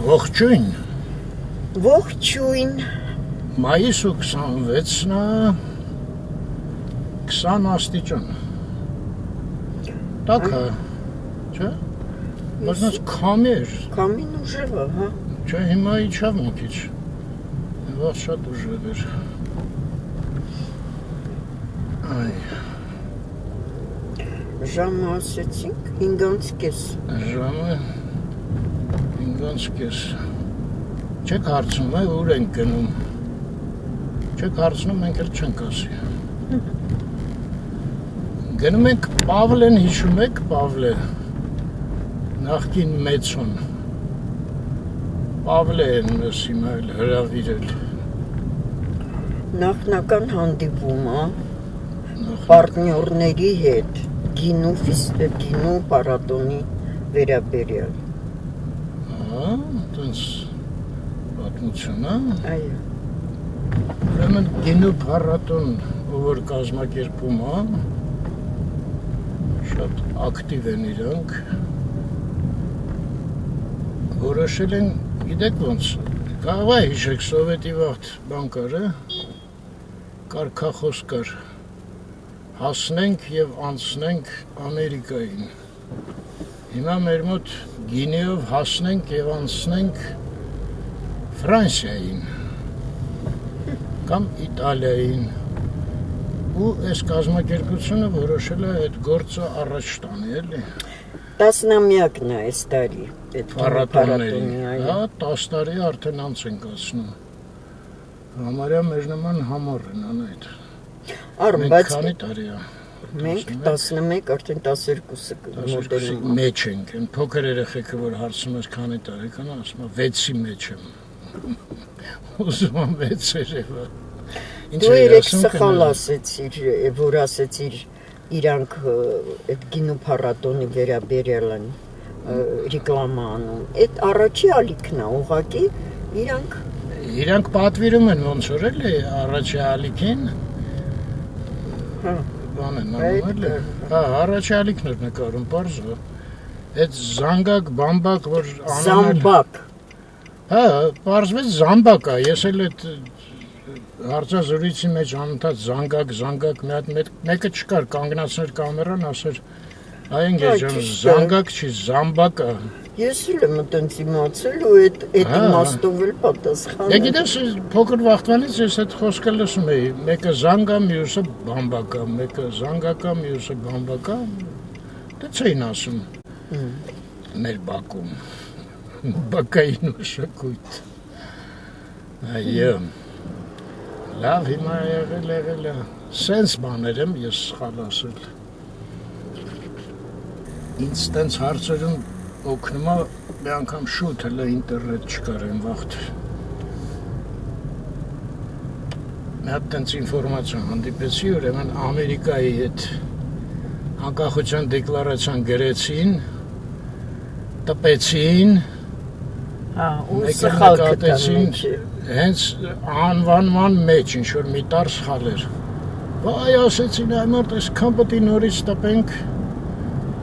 Ողջույն։ Ողջույն։ Մայիսի 26-ն է 20 աստիճան։ Так է, չէ՞։ Բայց քամեր։ Քամին ուժեղ է, հա։ Չէ, հիմա իջավ մի քիչ։ Վաղ շատ ուժեղ էր։ Այ։ Ժամը ասեցինք 5:30։ Ժամը 5:30։ Չեք հարցնում, ուր ենք գնում։ Չեք հարցնում, մենք էլ չենք ասի։ Գնում ենք Պավլեն, հիշում եք Պավլը, նախկին մեծոն։ Պավլը են մեզ հիմա էլ հրավիրել։ Նախնական հանդիպում, հա, պարտներների հետ, գինու պարատոնի վերաբերյալ։ Հա, տենց պատմություն, հա։ Այո։ Ուրեմն գինու փառատոն, ով որ կազմակերպում է, շատ ակտիվ են իրանք, որոշել են, գիտեք ոնց, կարող է հիշեք սովետի վաղտ բան կար, կարգախոս կար, հասնենք և անցնենք Ամերիկային, հիմա մեր մոտ գինեով հասնենք և անցնենք Ֆրանսիային, կամ Իտալիային, ու այս կազմակերպությունը որոշել է այդ գործը առաջ տանի, էլի։ 10-ամյակն է այս տարի, այդ Փառատոնների, այո։ հա, 10 տարի արդեն անց ենք ասնում։ Համարյա մեր նման համար են ան այդ։ Արմ, Մենք բայց քանի տարի է։ մենք 11, արդեն 12-ը մոտենում։ Մեջ ենք, այն փոքր երեխեքը, որ հարցնում ես քանի տարեկան, ասում է 6-ի մեջ եմ։ Ուզում եմ 6 երևա։ Դու երեք սխալ ասեցիր, որ ասեցիր իրանք այդ գինու փառատոնի վերաբերյալ են ռեկլամա անում։ Այդ առաջի ալիքն է, ուղղակի Իրանք պատվիրում են ոնց որ էլի առաջի ալիքին։ Հա, բան են անում էլի։ Հա, առաջի ալիքն էր նկարում, պարզ է։ Այդ զանգակ, բամբակ, որ անում են։ Զամբակ։ Հա, պարզվեց զամբակ է, ես էլ այդ հարցազրույցի մեջ անընդհատ զանգակ, մի հատ մեկը չկար, կանգնացներ կամերան, ասեր, այն գերջան, զանգակ չի, զամբակ է։ Ես էլ եմ այտենց իմացել ու այդ իմաստով էլ պատասխան։ Դե գիտես, փոքր վաղտվանից ես այդ խոսքը լսում էի, մեկը զանգ է, մյուսը բամբակ է, մեկը զանգակ է, մյուսը բամբակ է, դե չէին ասում մեր բակում, բակային մշակույթ։ Այո, լավ, հիմա եղել է, սենց բաներ եմ ես սխալ ասել։ Ինձ տենց հարցերում օգնում է, մի անգամ շուտ հլը ինտերնետ չկար են վաղտ։ Մի հատ տենց ինվորմացիա հանդիպեցի, ուրեմն Ամերիկայի հետ անկախության դեկլարացիան գրեցին, տպեցին, ու սխալ գտեցին, հենց անվանման մեջ ինչ-որ մի տար սխալ էր։ Վայ, ասեցին, այ մարդ, այսքան պետք է նորից տպենք,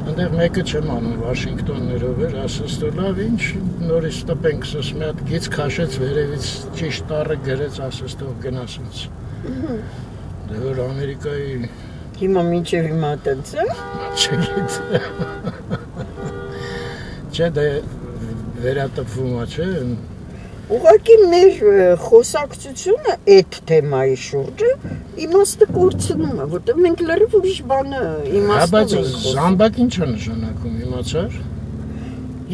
ընդեղ մեկը չեմ անում, Վաշինգտոններով էր, ասաց դու լավ, ինչ նորից տպենք, ասաց մի հատ գիծ քաշեց վերևից, ճիշտ տառը գրեց, ասաց դու գնաս ինձ։ Դե որ Ամերիկայի Հիմա մինչև հիմա տենց է։ Չգիտեմ։ Չէ, դե վերատպվում է, չէ։ Ուղղակի մեր խոսակցությունը այդ թեմայի շուրջը իմաստը կորցնում է, որտեղ մենք լրիվ ուրիշ բանը իմաստով ենք խոսում։ Բայց զամբակ ինչ է նշանակում, իմացար։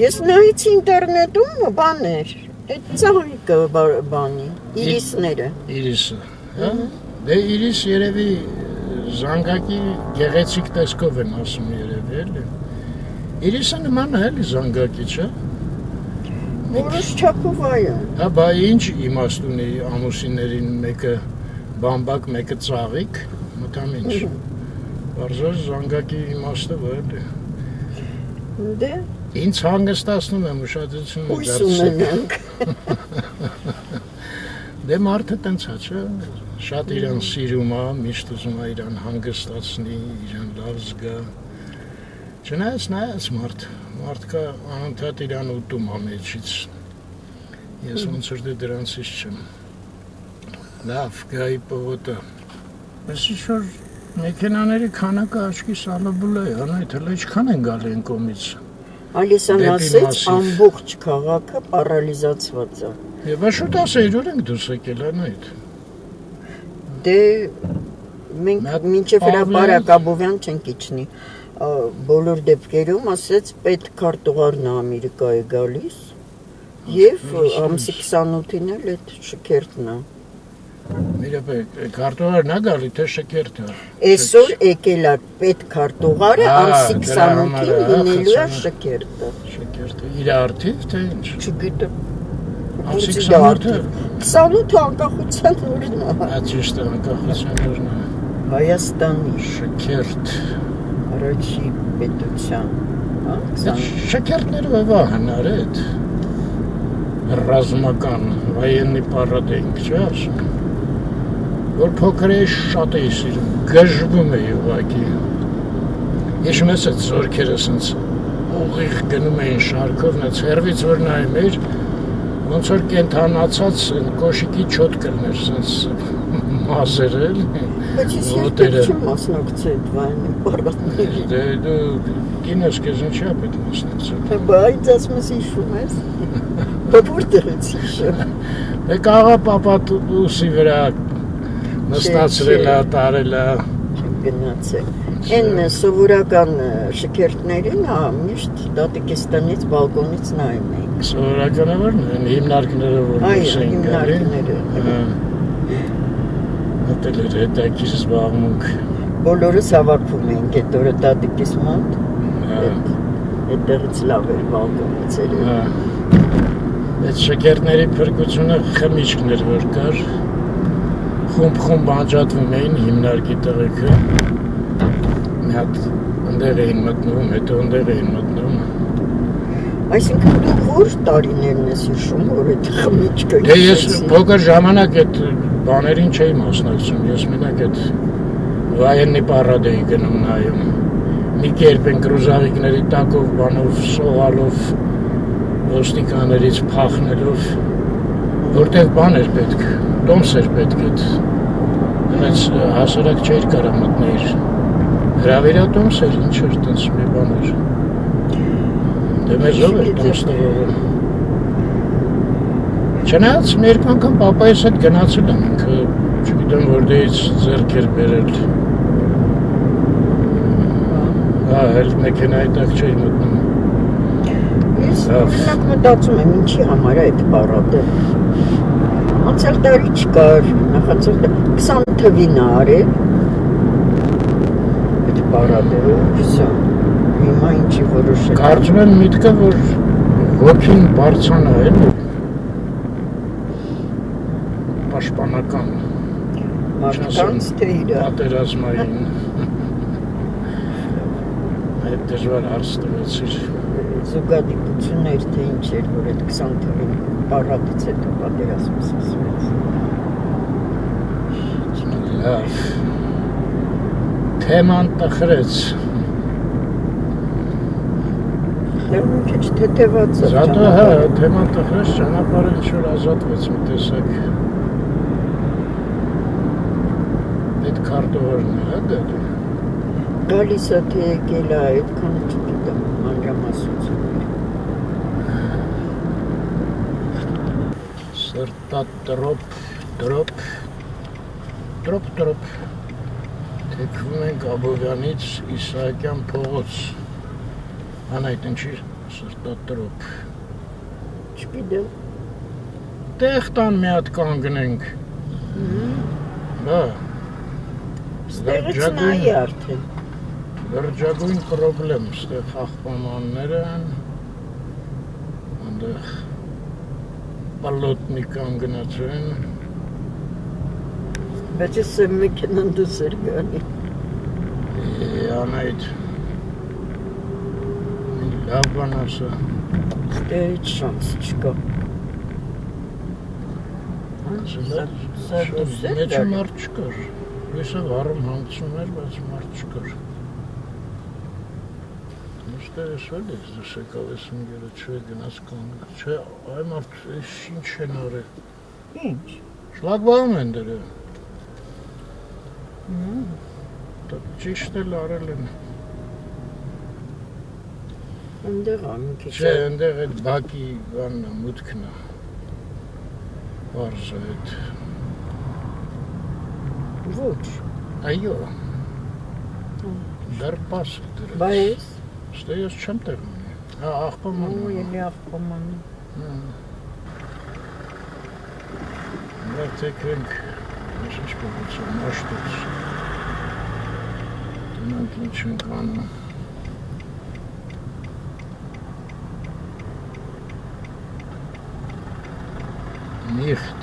Ես նայեցի ինտերնետում բաներ, այդ ծաղիկը բանի, իրիսները։ Իրիսը, հա։ Դե իրիս երևի զանգակի գեղեցիկ տեսքով են ասում երևի, էլի։ Իրիսը նման է էլի զանգակի, չէ։ Որոշ չափով այո։ Հա, բա ինչ իմաստ ունի ամուսիններին մեկը բամբակ, մեկը ծաղիկ, մտամ ինչ։ Բարձր զանգակի իմաստը էլի։ Դե Ինձ հանգստացնում եմ ուշադրությունը հույս ունենանք։ Դե մարդը տենց է, չէ։ Շատ իրան սիրում է, միշտ ուզում է իրան հանգստացնի, իրան լավ զգա։ Չնայած նայած մարդկա անընդհատ իրան ուտում է մեջից։ Ես ոնց որ դե դրանցից չեմ։ Լավ, գայի պողոտը։ Ես ինչ-որ մեքենաների քանակը աչքի սալաբուլա է, անայդ հələ ինչքան են գալի են կողմից։ Ալիսան ասեց ամբողջ քաղաքը պարալիզացված է։ Եվ շուտ ասեիր, որ ենք դուրս եկել անայդ։ Դե մենք մինչև հրապարակ Աբովյան չենք իջնի։ Բոլոր դեպքերում ասեց պետ քարտուղարն Ամերիկայի գալիս եւ ամսի 28-ին էլ այդ շքերթն է։ Միրապե, քարտուղարն է գալի, թե շքերթը։ Այսօր եկել է պետ քարտուղարը ամսի 28-ին լինելու է շքերթը։ Շքերթը իր արդիվ թե ինչ։ Չգիտեմ։ Ամսի 28-ը 28-ը անկախության օրն է։ Ճիշտ է, անկախության օրն է։ Հայաստանի շքերթ առաջի պետության, հա, շքերթները վահան արեդ ռազմական վայենի պարադենք, չէ՞ ասում։ Որ փոքր էի շատ էի սիրում, գժվում էի ուղղակի։ Հիշում ես այդ զորքերը սենց ուղիղ գնում էին շարքով, նենց հեռվից որ նայում էիր, ոնց որ կենթանացած կոշիկի չոտ կլներ, սենց մազեր էլ։ Բայց ես երբեք չեմ մասնակցել այդ վայենի պարադների։ Դե դու կինոս քեզ ինչի՞ է պետք մասնակցել։ Բայց ասում ես հիշում ես։ Որտեղ ես հիշում։ Դե կաղա պապատուսի վրա նստացրել է, տարել է։ Չեմ գնացել։ Այն սովորական շքերթներին միշտ Տատիկստանից բալկոնից նայում էինք։ Սովորականը որ հիմնարկները որ դուրսեն գալի։ Այո, հիմնարկները։ Հետաքրքիր զբաղմունք։ Բոլորս հավաքվում էինք այդ օրը Տատիկիս մոտ։ Այդտեղից լավ էր բալկոնից էր։ Այդ շքերթների փրկությունը խմիչքներ որ կար։ Խումբ անջատվում էին հիմնարկի տղեկը։ Մի հատ ընդեղ էին մտնվում, հետո ընդեղ էին մտնվում։ Այսինքն դու որ տարիներն ես հիշում, որ այդ խմիչքը։ Դե ես փոքր ժամանակ այդ բաներին չէի մասնակցում, ես մենակ այդ վայենի պարադ էի գնում նայում։ Մի կերպ են կրուզավիկների տակով, բանով, սողալով, ոստիկաններից փախնելով, որտեղ բան էր պետք, տոմս էր պետք այդ։ Դրանց հասարակ չէր կարա մտներ։ Հրավիրատոմս էր, ինչ էր տենց մի բան էր։ Դե մեզով էր տոմս տղողը։ Չնայած մի երկու անգամ պապայիս հետ գնացել եմ, ինքը չգիտեմ որտեղից ձեռք էր բերել։ Էլ մեքենայի տակ չէի մտնում։ Ես օրինակ մտածում եմ ինչի համար է այդ պարադը։ Անցյալ տարի չկար, նախանցյալ տարի 20 թվին է արել այդ պարադը, վсё։ Հիմա ինչի որոշել։ Կարծում եմ միտքը որ ոգին բարձրանա էլի։ Պաշտպանական մարդկանց թե իր պատերազմային այդ դժվար հարց տվեցիր։ Զուգադիպություններ թե ինչ էր, որ այդ 20 թվին պարադից հետո պատերազմը սկսվեց։ Լավ։ Թեման տխրեց։ Դեռ քիչ թեթևաց է։ Զատո հա, թեման տխրեց, ճանապարհը ինչ-որ ազատվեց մի տեսակ։ Այդ քարտուղարն է, հա գալի։ Գալիս է թե եկել է, այդքան չգիտեմ, մանրամասնություններ։ Սրտա տրոփ, թեքվում ենք Աբովյանից Իսահակյան փողոց։ Անայդ ինչի սրտա տրոփ։ Չգիտեմ։ Տեղ տան մի հատ կանգնենք։ Բա։ Ստեղից նայի արդեն։ Վերջագույն պրոբլեմ, ստեղ խախպամանները են, անդեղ պալոտնի կանգնած են։ Բայց ես եմ մեքենան դուս էր գալի։ Անայդ, լավ բան ասա։ Ստեղից շանս չկա։ Մեջը մարդ չկար, լույսը վառում հանգցում էր, բայց մարդ չկար։ Այստեղս էլ ես դուրս եկավ ես ընկերը չէ գնաց կանգ չէ այ մարդ էս ինչ են արել Ինչ։ շլագբաում են դրել դա ճիշտ էլ արել են Ընդեղ մի քիչ։ չէ ընդեղ այդ բակի բանն է մուտքն է Վարժը այդ Ոչ։ այո դեռ պաս դրել Բայց Ստե ես չեմ տեղում հա աղբաման ու ելի աղբաման Նա թեքենք ինչ փոխություն մաշտոց Դրանք ինչ են կանում Nicht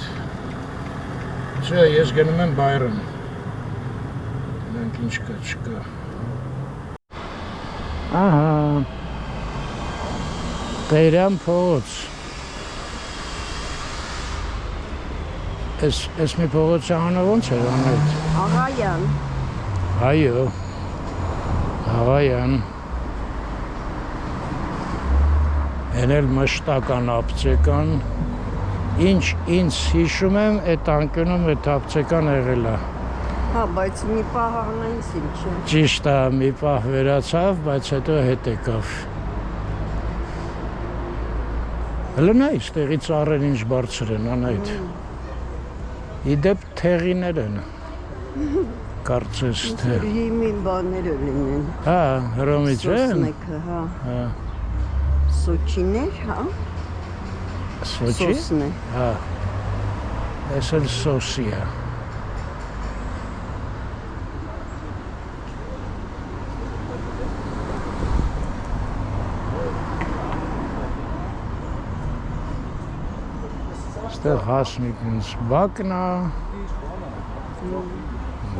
Չէ ես գնում եմ Բայրն Դրանք ինչ կա չկա Ահա Բերան փողոց Էս մի փողոցի անունը ոնց էր անայդ Աղայան Այո Աղայան Են էլ մշտական ապծեկան Ինչ ինձ հիշում եմ այդ անկյունում այդ ապծեկան եղել է Հա, բայց մի պահ անայից ինչ է Ճիշտ է, մի պահ վերացավ, բայց հետո հետ եկավ Հլը նա իստեղի ծառեր ինչ բարձր են, անայդ Իդեպ թեղիներ են Կարծես թե Հիմի բաները լինեն Հա, հրոմից են Սոսնեքը, հա Սոչիներ, հա Սոչի? Սոսն է Հա Ես էլ սոսի է Ստեղ հասնիկ ինձ բակն է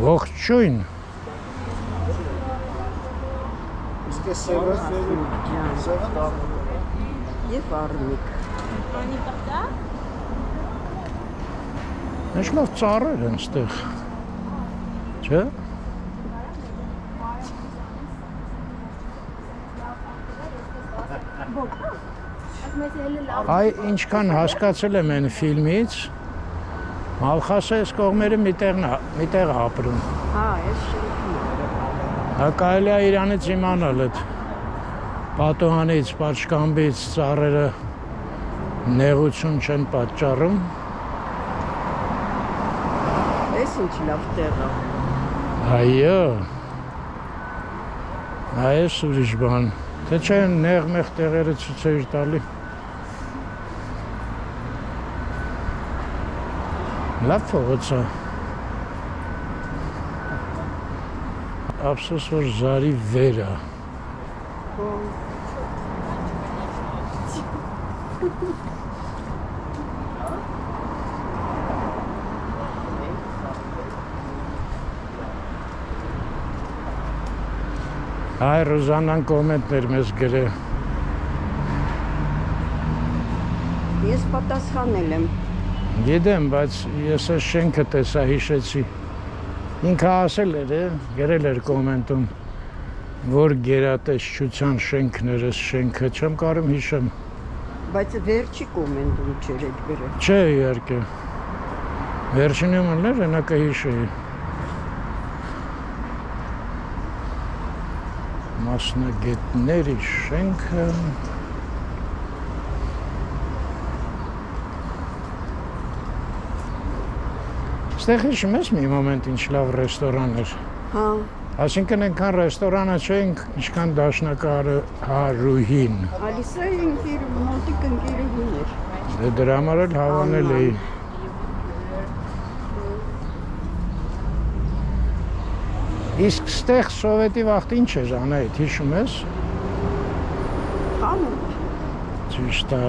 Ողջույն Իսկ է սևը Եվ արմիկ Ինչ լավ ծառեր են ստեղ Չէ? Այ ինչքան հասկացել եմ այն ֆիլմից Մալխասը այս կողմերը մի տեղ ապրում Հա, ես շենքն Հա կարելի է իրանից իմանալ այդ պատոհանից, պատշկամբից ծառերը նեղություն չեն պատճառում Ես ինչ լավ տեղ է Այո Այս ուրիշ բան Թե չէ նեղ-մեղ տեղերը ցույց տալի Լավ փողոց է Ափսոս որ զարի վեր է Հայ Ռոզանան կոմենտներ մեզ գրե Ես պատասխանել եմ Գիտեմ, բայց ես այս շենքը տեսա հիշեցի Ինքը ասել էր, գրել էր կոմենտում Որ գերատեսչության շենքներ ես շենքը չեմ կարում հիշեմ Բայց վերջի կոմենտում չեր էդ գրել Չէ իհարկե Վերջին ումներ նա կհիշեի Մասնագետների շենքը Ստեղ հիշում ես մի մոմենտ ինչ լավ ռեստորան էր Հա Այսինքն այնքան ռեստորանը չէինք, ինչքան դաշնակարուհին Ալիսա ինքիր մոտիկ ընկերուհին էր Դե դրա համար էլ հավանել էի Իսկ ստեղ սովետի վաղտ ինչ էր անայդ, հիշում ես? Խանութ Ճիշտ է,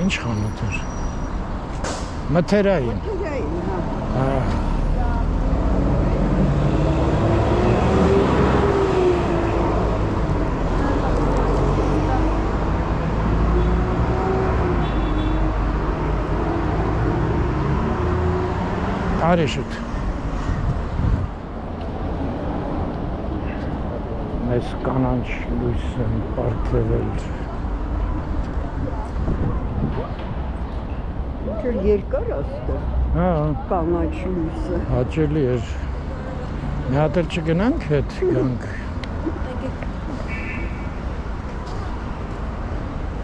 ինչ խանութ էր? Մթերային Մթերային, հա Արի շուտ այս կանանչ լույսը պարգևել։ Չէ երկար աստղ։ Հա, Կանաչ լույսը։ հաճելի էր։ Մի հատ էլ չգնանք հետ գանք։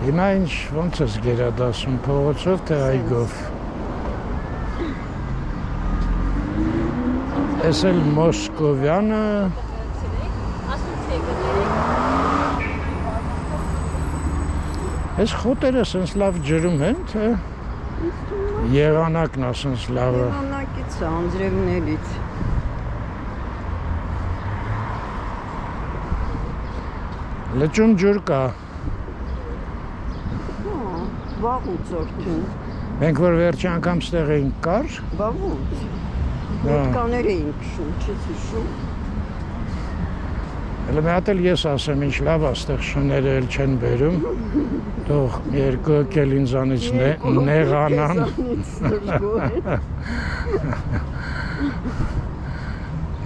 Հիմա ինչ ոնց ես գերադասում, փողոցով թե այգով։ Էս էլ Մոսկովյանը։ Այս խոտերը սենց լավ ջրում են, թե եղանակն ասենց լավը։ Եղանակից է, անձրևներից։ Լճում ջուր կա։ Վաղուց օրդին։ Մենք որ վերջի անգամ ստեղ էինք կար։ Վաղուց։ Ոտկաներ էինք քշում, չես հիշում։ Հələ մի հատ էլ ես ասեմ, ինչ լավ աստեղ շները էլ չեն բերում։ Թող երկու եկել ինձանից նեղանան։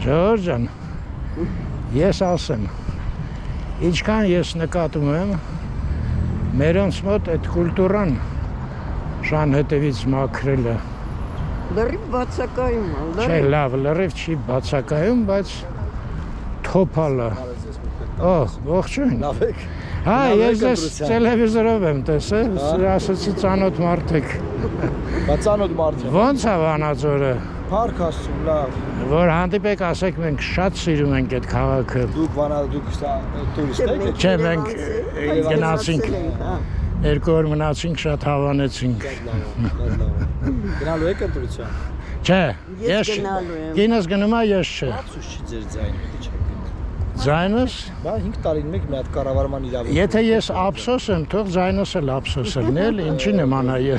Ժողովուրդ ջան, ես ասեմ, ինչքան ես նկատում եմ, մերոնց մոտ այդ կուլտուրան շան հետևից մաքրելը։ Լրիվ բացակայում է, Չէ, լավ, լրիվ չի բացակայում, բայց թոփալը։ Օ, ողջույն։ Լավ եք։ Հա, ես ես տելևիզորով եմ տեսել, ասացի ծանոթ մարդ եք։ Բա ծանոթ մարդ եմ։ Ոնց է Վանաձորը։ Փառք Աստծուն, լավ։ Որ հանդիպեք, ասեք մենք շատ սիրում ենք այդ քաղաքը։ Դուք տուրիստ եք։ Չէ, մենք գնացինք, 2 օր մնացինք, շատ հավանեցինք։ Գնալու եք ընտրության։ Չէ, Ես գնալու եմ։ կինս գնում է, ես չէ։ Ացուս չի ձեր ձայնը, չէ։ Ձայնս, Բա 5 տարին մեկ մի հատ կառավարման իրավունք։ եթե ես ափսոս եմ, թող ձայնս էլ ափսոս լինի, էլ ինչի նման է։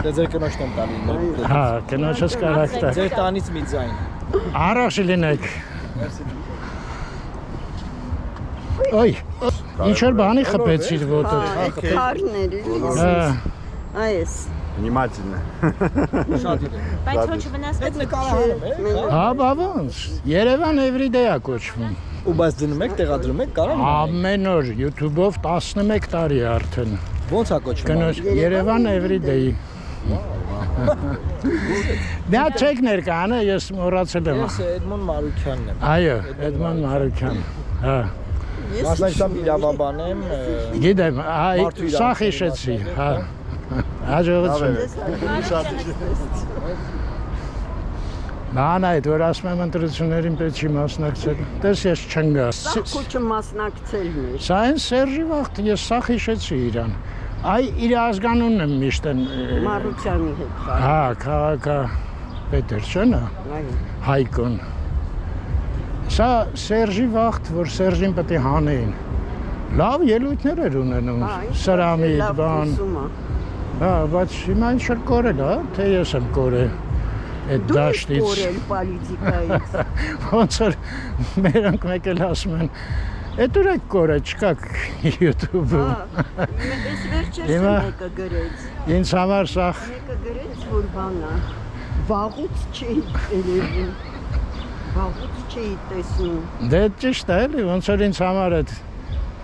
Դե ձեր կնոջն եմ տալի։ Հա, կնոջս կարակ տա։ Ձեր տանից մի ձայն։ Առողջ լինեք։ Ոյ, ինչ որ բանի խփեցիր ոտը։ Քարներ էլի։ Հա, Այս։ Внимательно. Շատ իրեն։ Բայց ոչ վնասվեց։ Այդ նկարահանում եք։ հա, բա ոնց։ Երևան everyday է կոչվում։ Ու բայց դնում եք, տեղադրում եք, կարող եք։ Ամեն օր YouTube-ով 11 տարի արդեն։ Ոնց է կոչվում։ Կնոջ Երևան everyday։ Դա չեք ներկանը, ես մոռացել եմ։ Ես Էդմոն Մարուքյանն եմ։ Այո, Էդմոն Մարուքյան։ Հա։ Մասնակցությամբ իրավաբան եմ։ Գիտեմ, սա հիշեցի, հա։ Հաջողություն։ Ման այդ որ ասում եմ ընտրություններին պետք չի մասնակցել։ Տես ես չնգա։ Սա քուչը մասնակցելն է։ Սա այն Սերժի վաղտ ես սա հիշեցի իրան։ Այ իր ազգանունն եմ միշտ են։ Մարությանի հետ։ Հա, քաղաքը Պետեր չնա։ Այո։ Հայկոն։ Սա Սերժի վաղտ, որ Սերժին պետք է հանեին։ Լավ ելույթներ էր ունենում։ Սրամի բան։ Հա, բայց հիմա ինչ որ կորել, հա, թե ես եմ կորել այդ դաշտից։ Դու կորել պոլիտիկայից։ Ոնց որ մերոնք մեկ էլ ասում են, «Էդ ուր եք կորել, չկաք YouTube-ում»։ Հա, ես վերջերս Հիմա- մեկը գրեց։ Ինձ համար սա Մեկը գրեց, որ բանա, վաղուց չի երևում։ Վաղուց չի տեսնում։ դե ճիշտ է, էլի, ոնց որ ինձ համար այդ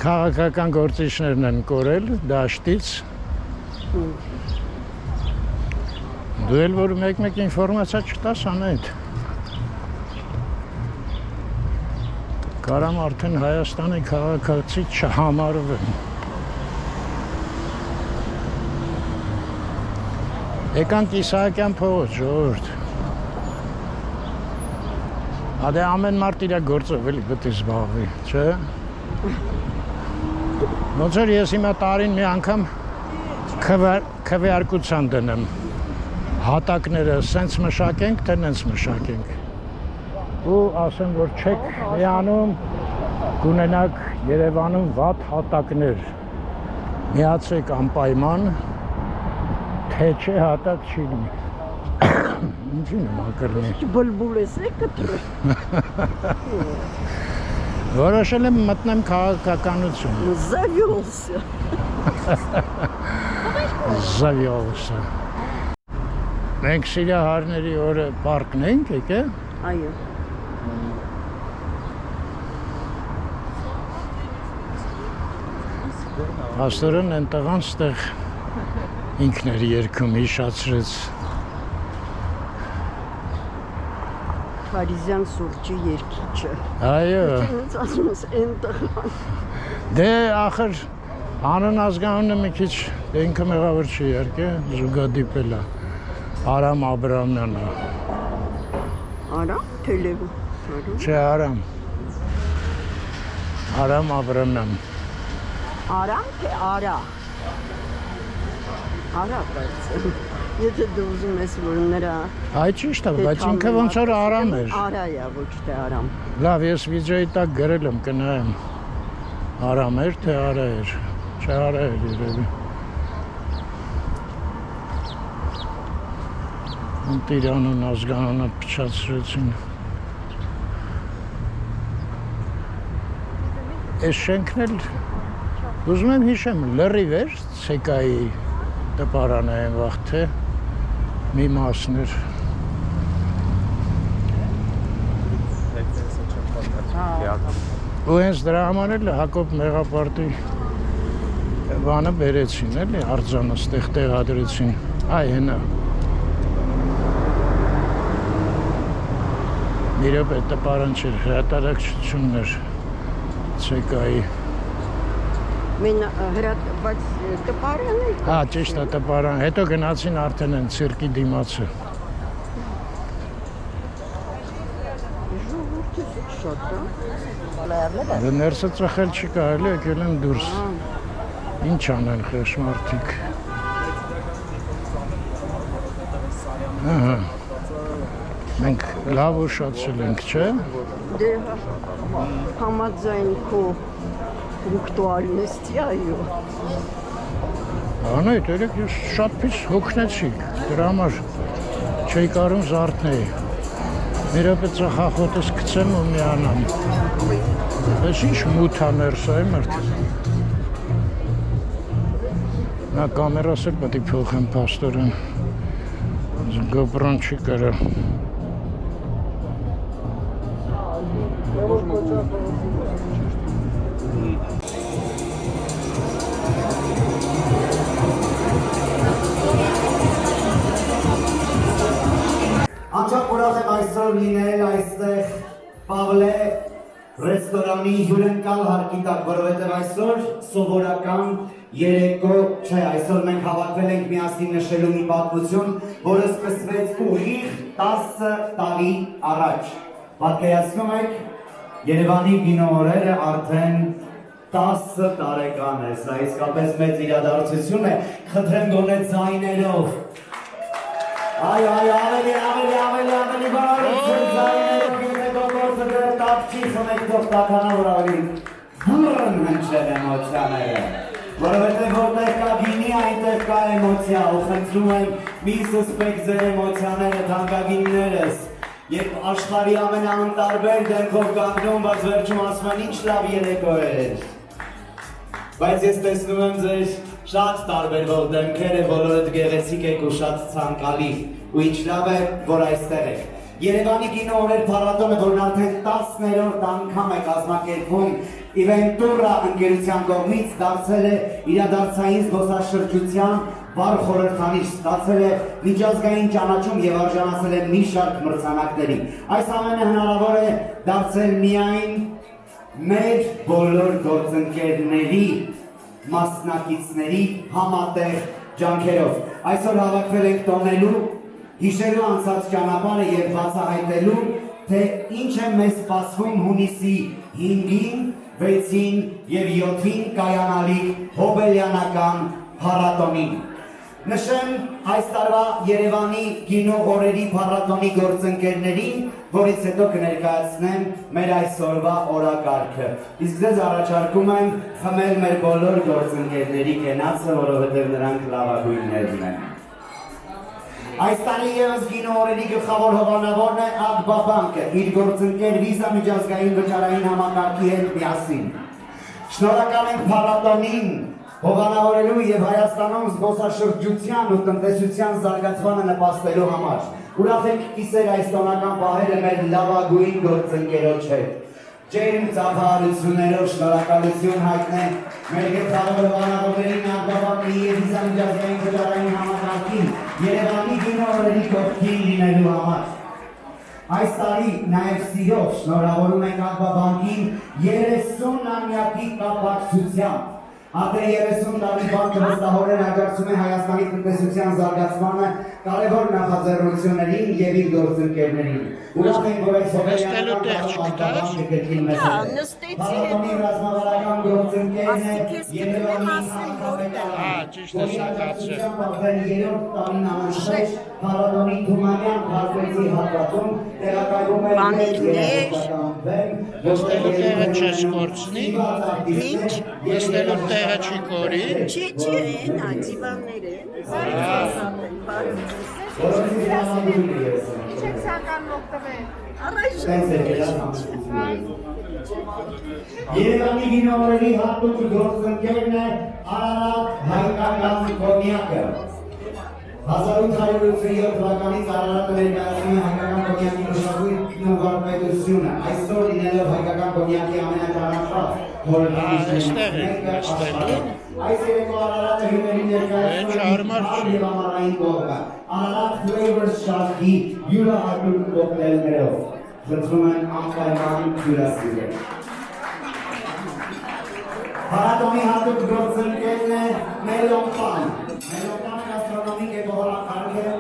քաղաքական գործիչներն են կորել դաշտից։ Դու էլ որ մեկ-մեկ ինֆորմացիա չտաս անեդ։ Կարամ արդեն Հայաստանի քաղաքացի չհամարվեմ։ Եկանք Իսահակյան փողոց, ժողովուրդ։ Ադե ամեն մարդ իր գործով էլի պետք է զբաղվի, չէ՞։ Ոնց որ ես հիմա տարին մի անգամ քվեարկության դնեմ։ Հատակները սենց մշակենք, թե նենց մշակենք։ Ու ասեմ, որ չեք միանում, կունենաք Երևանում վատ հատակներ։ Միացեք անպայման, թե չէ հատակ չի լինի։ Ինչի նման կլինի։ Բլբուլ ես կտրել։ Որոշել եմ մտնեմ քաղաքականություն։ Завелся։ Զավիողսը։ Մենք Սիրիահարների օրը պարկն ենք եկե։ Այո։ Աստորեն են տղան ստեղ ինքն էր երգում, հիշացրեց։ Փարիզյան սուրճի երգիչը։ Այո։ Ինձ ասում ես են տղան։ Դե ախր անուն ազգանունը մի քիչ ինքը մեղավոր չի իհարկե, զուգադիպել է։ Արամ Աբրամյանն է։ Արամ, թե Լևո։ Չէ, Արամ։ Արամ Աբրամյան։ Արամ, թե Արա։ Արա բայց։ Եթե դու ուզում ես որ նրա Այ ճիշտ է, բայց ինքը ոնց որ Արամ էր։ Արա է, ոչ թե Արամ։ Լավ, ես վիդեոյի տակ գրել եմ, կնայեմ։ Արամ էր, թե Արա էր։ Չէ, Արա էր երևի։ Տիրանուն ազգանունը փչացրեցին։ Այս շենքն էլ ուզում եմ հիշեմ, լրիվ էր ցեկայի տպարանը այն վաղ թե մի մասն էր։ Ու հենց դրա համար էլ Հակոբ Մեղապարտի բանը բերեցին, էլի արձանը ստեղ տեղադրեցին։ Այ հենա։ Մի րոպե տպարան չէր, հրատարակչությունն էր ցեկայի։ Բայց տպարան է։ Հա, ճիշտ է, տպարան։ Հետո գնացին արդեն են ցիրկի դիմացը։ Ժողովուրդը շատ է։ Դե ներսը ծխել չի կարելի, եկել են դուրս։ Ինչ անեն խեղճ Ահա։ Մենք լավ ուշացել ենք, չէ։ Դե համաձայն քո պունկտուալնեստի այո։ Անայ, դերեք ես շատ պից հոգնեցի, դրա համար չէի կարում զարթնեի։ Մի րոպե ծխախոտս գցեմ ու միանամ։ Ես ինչ մութ է ներսը է մերդ։ Նա կամերաս էլ պետք է փոխեմ փաստորեն։ GoPro-ն չի կարա։ Անչափ ուրախ եմ այսօր լինել այստեղ Պավլե ռեստորանի հյուրընկալ հարկի տակ, որովհետև այսօր սովորական երեկո չէ, այսօր մենք հավաքվել ենք միասին նշելու մի պատմություն, որը սկսվեց ուղիղ 10 տարի առաջ։ Պատկերացնում եք, Երևանի կինոօրերը արդեն 10 տարեկան է, սա իսկապես մեծ իրադարձություն է, խնդրեմ գոնե ձայներով։ Այ, ավելի բարություն ձայներով, եթե գողորձը դեր տապ չի խմեք դող տականավոր ավելի բուրն հնչել էմոցյաները, որովհետև որտեղ կա գինի, այնտեղ կա էմոցիա, ու խնդրում եմ մի սսպեք ձեր էմոցյաները, թանկագիններս, երբ աշխարհի ամենաանտարբեր դեմքով կանգնում, բայց վերջում ասում են ինչ լավ երեկո էր։ Բայց ես տեսնում եմ ձեր շատ տարբերվող դեմքերը, բոլորդ գեղեցիկ եք ու շատ ցանկալի, ու ինչ լավ է, որ այստեղ եք։ Երևանի կինոօրեր փառատոնը, որն արդեն 10-րդ անգամ է կազմակերպվում, Իվենտուրա ընկերության կողմից դարձել է իրադարձային զբոսաշրջության վառ խորհրդանիշ, ստացել է միջազգային ճանաչում եւ արժանացել է մի շարք մրցանակների։ Այս ամենը հնարավոր է դարձել միայն մեր բոլոր գործընկերների, մասնակիցների համատեղ ջանքերով։ Այսօր հավաքվել ենք տոնելու, հիշելու անցած ճանապարհը եւ բացահայտելու, թե ինչ է մեզ սպասվում հունիսի 5-ին, 6-ին եւ 7-ին կայանալիք հոբելյանական փառատոնին։ Նշեմ այս տարվա Երևանի կինոօրերի փառատոնի գործընկերներին, որից հետո կներկայացնեմ մեր այսօրվա օրակարգը։ Իսկ ձեզ առաջարկում եմ խմել մեր բոլոր գործընկերների կենացը, որովհետև նրանք լավագույններն են։ Այս տարի ևս կինոօրերի գլխավոր հովանավորն է Ակբաբանկը, իր գործընկեր Վիզա միջազգային վճարային համակարգի հետ միասին։ Շնորհակալ ենք փառատոնին հովանավորելու եւ Հայաստանում զբոսաշրջության ու տնտեսության զարգացմանը նպաստելու համար։ Ուրախ ենք կիսել այս տոնական պահերը մեր լավագույն գործընկերոջ հետ։ Ջերմ ծափահարություններով շնորհակալություն հայտնենք մեր գետարավոր վանավորներին անկապակնի և իզամիջազգային քոչարային համակարգին Երևանի գինորերի կողքին լինելու համար։ Այս տարի նաև սիրով շնորհավորում ենք Անկապաբանկին 30-ամյակի կապակցությամբ։ Արդեն 30 տարի բանկը վստահորեն աջակցում է Հայաստանի տնտեսության զարգացմանը կարևոր նախաձեռնություններին և իր գործընկերներին։ Ուրախ ենք, որ այս հոբելյանական Անկապաբանկը կրկին մեզ է։ Փառատոնի ռազմավարական գործընկերն է Երևանի հանրապետարան։ Փառատոնի Թումանյան Փարպեցի հատվածում տեղակայվում է Նստելու չես կորցնի, նստելու տեղը չի կորի։ Չի, նա դիվաններ են, Չեք սական օգտվել։ Երևանի գինորերի հատուկ գործընկերն է Արարատ հայկական կոնյակը։ 1887 թվականից Արարատը ներկայացնում է հայկական կոնյակի մշակույթն ու վարպետությունը, այսօր լինելով հայկական կոնյակի ամենաճանաչված խորհրդանիշներից մեկը աշխարհում։ Այս երեկո Արարատը հյուրերի ներկայացնում է և ամառային կողմը, Արարատ Flavors շարքի յուրահատուկ կոկտեյլներով։ Խնդրում են անպայման հյուրասիրել։ Փառատոնի հատուկ գործընկերն է Մելոպան։ Մելոպանը գաստրոնոմիկ էկոհոլակարգ է,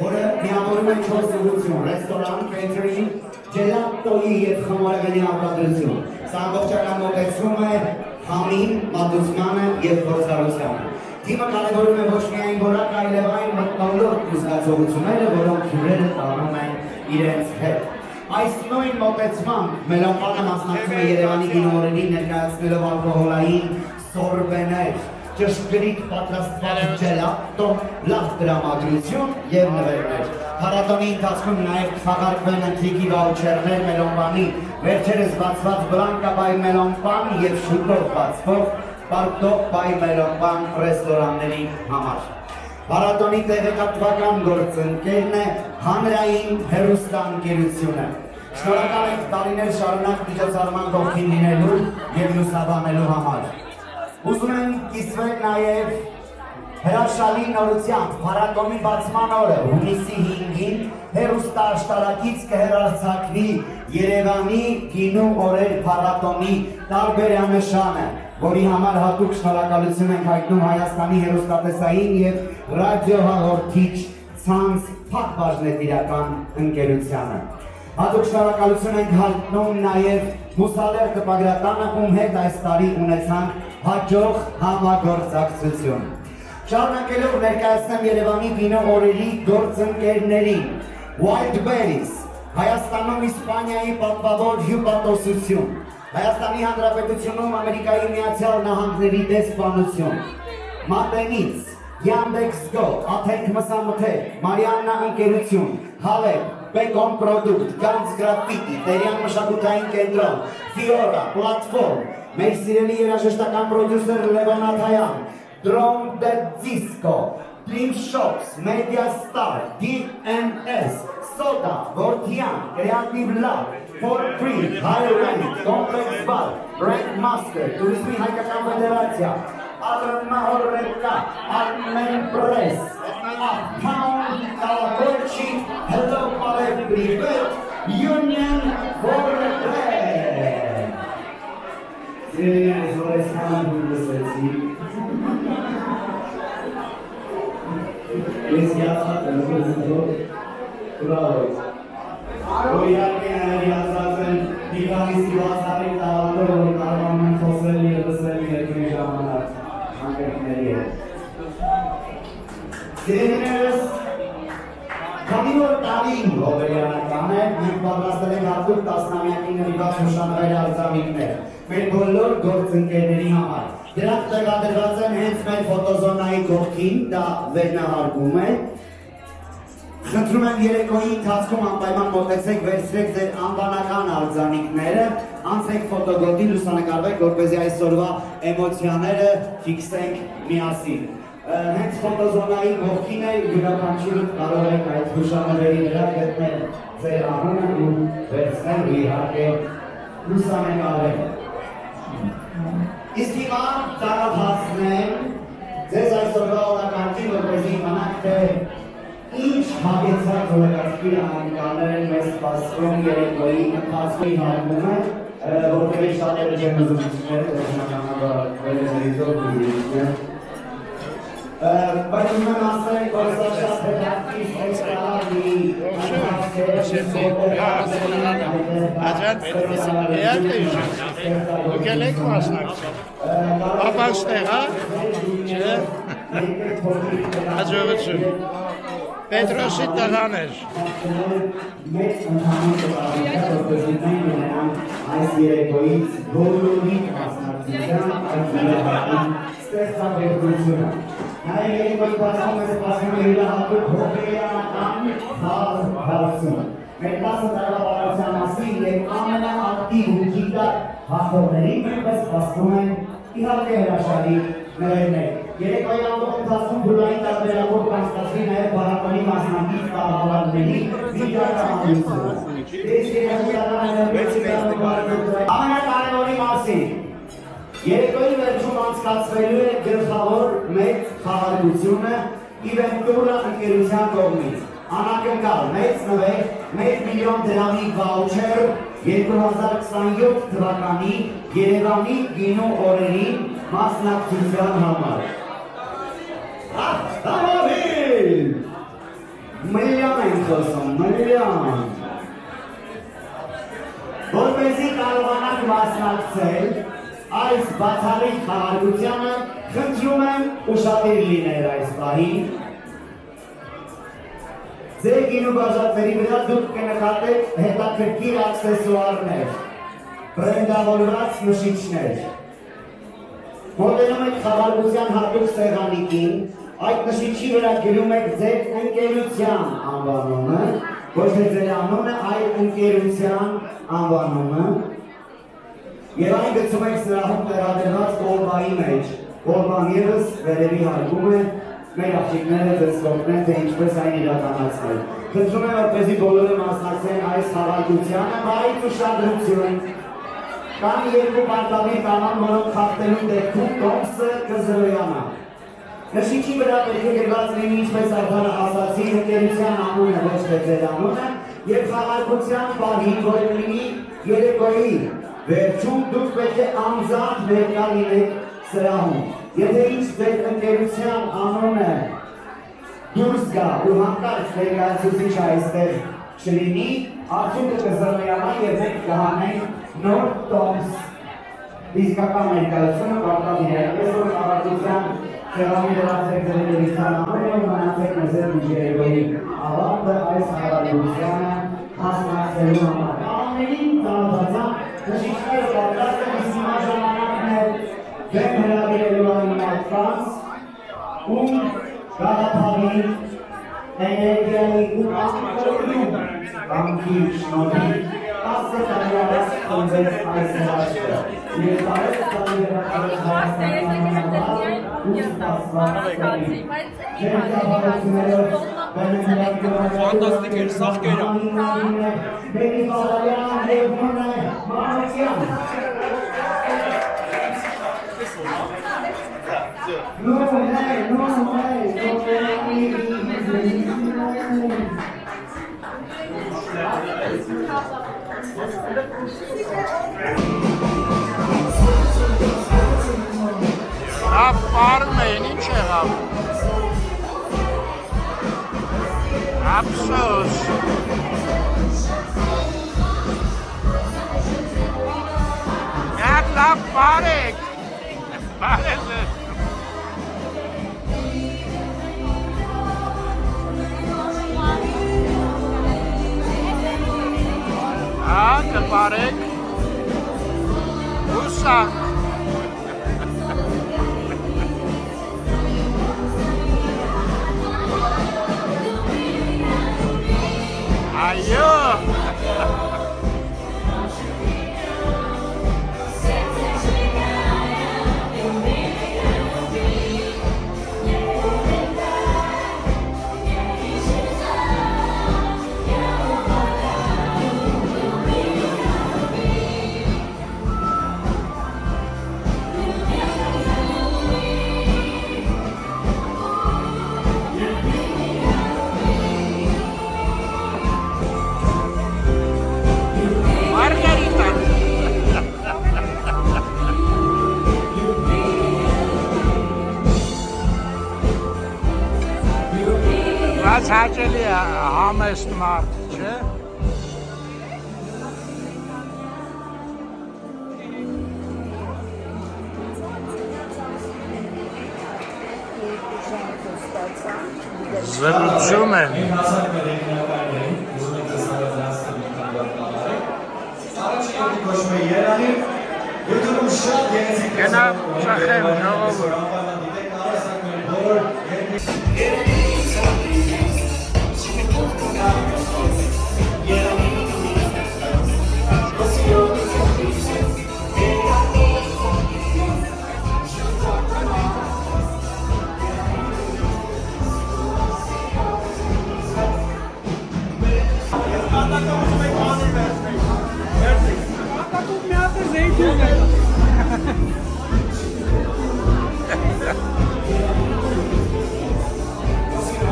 որը միավորում է 4 ուղղություն՝ ռեստորան, կեյթերինգ, ջելատոյի և խմորեղենի արտադրություն։ Սա ամբողջական մոտեցում է համին, մատուցմանը և փորձառությանը։ Թիմը կարևորում է ոչ միայն որակ, այլև այն մթնոլորտ զգացողությունները, որոնք հյուրերը տանում են իրենց հետ։ Այս նույն մոտեցմամբ Մելոպանը մասնակցում է Երևանի գինորերին ներկայացնելով ալկոհոլային սորբեներ, ճշգրիտ պատրաստված ջելատո, լավ տրամադրություն և նվերներ։ Փառատոնի ընթացքում նաև կխաղարկվեն ընթրիքի վաուչերներ Մելոպանի, վերջերս բացված Բլանկա բայ Մելոպան և շուտով բացվող Պարտո բայ Մելոպան ռեստորանների համար։ Փառատոնի տեղեկատվական գործընկերն է հանրային հեռուստաընկերությունը։ Շնորհակալ ենք տարիներ շարունակ միջոցառման կողքին լինելու և լուսաբանելու համար։ Ուզում ենք կիսվել նաև հրաշալի նորությամբ փառատոնի բացման օրը հունիսի 5-ին հեռուստաաշտարակից կհեռարձակվի Երևանի գինու օրեր փառատոնի տարբերանշանը, որի համար հատուկ շնորհակալություն ենք հայտնում Հայաստանի հեռուստատեսային և ռադիոհաղորդիչ ցանց փակbaşնետիրական ընկերությանը։ Հատուկ շնորհակալություն ենք հայտնում նաև Մուսալեր տպագրատանը, ում հետ այս տարի ունեցանք հաջող համագործակցություն։ Շարունակելով ներկայացնեմ Երևանի գինու օրերի գործընկերներին Wildberries, Հայաստանում Իսպանիայի պատվավոր հյուպատոսություն, Հայաստանի Հանրապետությունում Ամերիկայի Միացյալ Նահանգների դեսպանություն, Մատենից, Yandex.Go, Աթենք մսամթերք, Մարիաննա ընկերություն, Հալեբ, Բեկոն պրոդուկտ, Գանց գրաֆիտի, Տերյան մշակութային կենտրոն, Ֆիորա, Պլատֆորմ, մեր սիրելի երաժշտական պրոդյուսեր Լևոն Աթայան, Drone the Disco, Dream Shops, Media Star, DNS, Soda, Vortian, Creative Lab, For Free, Higher Rank, Complex Bar, Rank Master, Turismi Հայկական Ֆեդերացիա, Արմահոր Ռեկա, Armen Press, Uptown, Kalakochi, Hello Palais Privet, Union for the Play. Սիրելիներս, որ այս համանդուն լսեցի, ես հիացած եմ, ուրավոր, որ իարկե հիացած եմ դիվանիսի վասարի տավանդով, որ կարվանում են խոսել և լսել երկրի ժամանակ անկերքների հետ։ Սիրելիներս, քանի որ տարին հոբելյանական է, մենք պատրաստել ենք հատուկ 10-ամյակի նվիրված հուշանվեր արձանիկներ մեր բոլոր գործընկերների համար։ Դրանք տեղադրված են հենց մեր ֆոտոզոնայի կողքին, դա վերնահարկում է։ Խնդրում եմ երեկոյի ընթացքում անպայման մոտեցեք, վերցրեք ձեր անվանական արձանիկները, անցեք ֆոտոգոտի, լուսանկարվեք, որպեսզի այսօրվա էմոցիաները ֆիքսենք միասին։ Հենց ֆոտոզոնայի կողքին է, յուրաքանչյուրը կարող եք այդ հուշանվերի վրա գտնել ձեր անունը ու վերցնել ու իհարկե լուսանկարել։ Իսկ հիմա ծառայացնեմ ձեզ այսօրվա օրակարգին, որպեսզի իմանաք, թե ինչ հագեցած օրակարգի անկալներ են մեզ սպասում երեկոյի ընթացքի հարգումը, որտեղի շատերը չեն ուզում իջնել, բայց ուրեմն ասենք, որ սա շատ հետաքրքիր Դուք եք մասնակցել։ Պապան ստեղ, հա? Չէ։ Հաջողություն։ Պետրոսի տղան էր։ Մեծ ընդհանուր այս երեկոյից բոլորի մասնակցության ստեղծագործությունը։ Նաև երեկոյի բացում է սպասում է յուրահատուկ հոգեբանական հարցում։ Մեր 10 տարվա մասին և ամենաակտիվ ու գիտակ հաղթողներին նույնպես սպասում են իհարկե հրաշալի նվերներ։ Երեկոյի ամբողջ ընթացքում փուլային տարբերակով կանցկացվի նաև բանականի մասնակից կառավարների վիճակահանությունը։ Ամենակարևորի մասին երեկոյի վերջում անցկացվելու է գլխավոր մեծ խաղարկությունը Իվենտուրա ընկերության կողմից։ Անակնկալ մեծ նվեր 1 միլիոն դրամի վաուչեր 2027 թվականի Երևանի գինու օրերին մասնակցության համար։ Հաղթահարին! Միլիոն ենք խոսում, միլիոն։ Որպեսզի կարողանաք մասնակցել այս բացառիկ խաղարկությանը, խնդրում եմ ուշադիր լինել այս պահին։ Ձեր գինու բաժակների վրա դուք կնկատեք հետաքրքիր աքսեսուարներ, բրենդավորված նշիչներ։ Մոտենում եք խաղարկության հատուկ սեղանիկին, այդ նշիչի վրա գրում եք ձեր ընկերության անվանումը, ոչ թե ձեր անունը, այլ ընկերության անվանումը, եւ այն գցում եք սրահում տեղադրված կոլբայի մեջ։ Կոլբան ևս վերևի հարգում է, մեր աղջիկները ձեզ կօգնեն, թե ինչպես այն իրականացնել։ Խնդրում եմ, որպեսզի բոլորը մասնակցեն այս խաղարկությանը, բայց ուշադրություն։ Կան երկու պարտադիր կանոն, որոնք խախտելու դեպքում տոմսը կզրոյանա։ Նշիչի վրա պետք է գրված լինի, ինչպես արդեն ասացի, ընկերության անունը, ոչ թե ձեր անունը, եւ խաղարկության պահին, որ լինի երեկոյի վերջում դուք պետք է անձամբ ներկա լինեք սրահում։ Եթե ինչ ձեր ընկերության անունը դուրս գա ու հանկարծ ներկայացուցիչ այստեղ չլինի, արդյունքը կզրոյանա եւ մենք կհանենք նոր տոմս։ Իսկական ներկայությունը պարտադիր է։ Այսօր խաղարկության սեղանի դրած եք ձեր ընկերության անունը ու մնացեք մեզ հետ մինչ երեկոյի ավարտը այս խաղարկությանը մասնակցելու համար։ Կանոններին ծանոթացան նշիչները պատրաստ են, իսկ հիմա ժամանակն է դեմ հրավիրելու այն մարդկանց, ում Գաղափարի, էներգիայի ու անկորնում կամքի շնորհիվ 10 տարի առաջ խմբեց այս հրաշքը և տարեց տարիերակարս Հայաստանի ու ստացված սերի։ Ջերկավարություններով Ֆանտաստիկ էր, սաղ կերա։ Բերի Բաղարյան և Հունե Մանուկյան։ No way. Ապարմեն ինչ եղավ։ Ափսոս։ Միակ լավ բարեք։ Բարեք։ Կպարեք ուսակ այո Բայց հաճելի է համեստ մարդ, չէ՞։ Զրուցում են։ Գնա ծախեմ ժողովուրդ։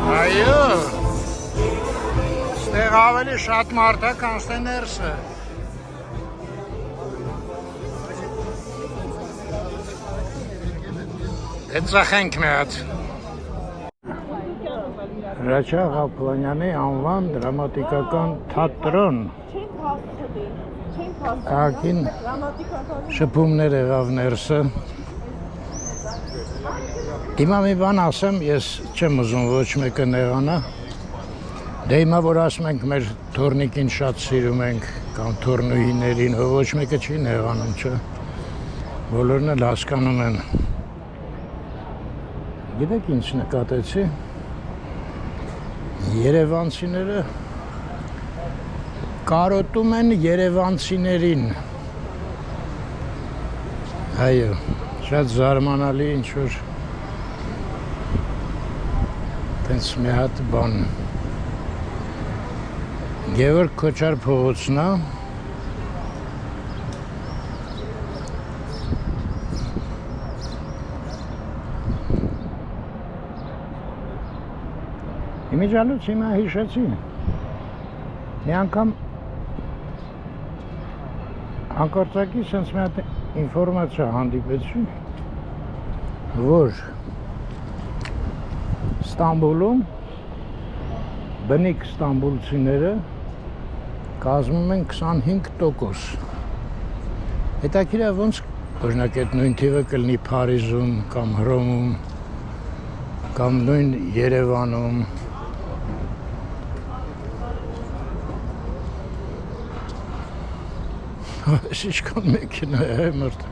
Այո, ստեղ ավելի շատ մարդ է, քան ստե ներսը։ Դե ծախենք մի հատ։ Հրաչյա Ղափլանյանի անվան դրամատիկական թատրոն։ Ակին շփումներ եղավ ներսը։ Հիմա մի բան ասեմ, ես չեմ ուզում ոչ մեկը նեղանա։ Դե հիմա որ ասում ենք մեր թորնիկին շատ սիրում ենք կամ թորնուհիներին, ոչ մեկը չի նեղանում, չէ։ Բոլորն էլ հասկանում են։ Գիտեք ինչ նկատեցի։ Երևանցիները կարոտում են երևանցիներին։ Այո, շատ զարմանալի ինչ-որ տենց մի հատ բան։ Գևորգ Քոչար փողոցն է։ Իմիջալուց հիմա հիշեցի։ Մի անգամ հանկարծակի սենց մի հատ ինվորմացիա հանդիպեցի, որ Ստամբուլում բնիկ ստամբուլցիները կազմում են 25%։ Հետաքրքիր է ոնց օրինակ այդ նույն թիվը կլինի Փարիզում կամ Հռոմում կամ նույն Երևանում։ Շիշկան մեքենա է մրտ։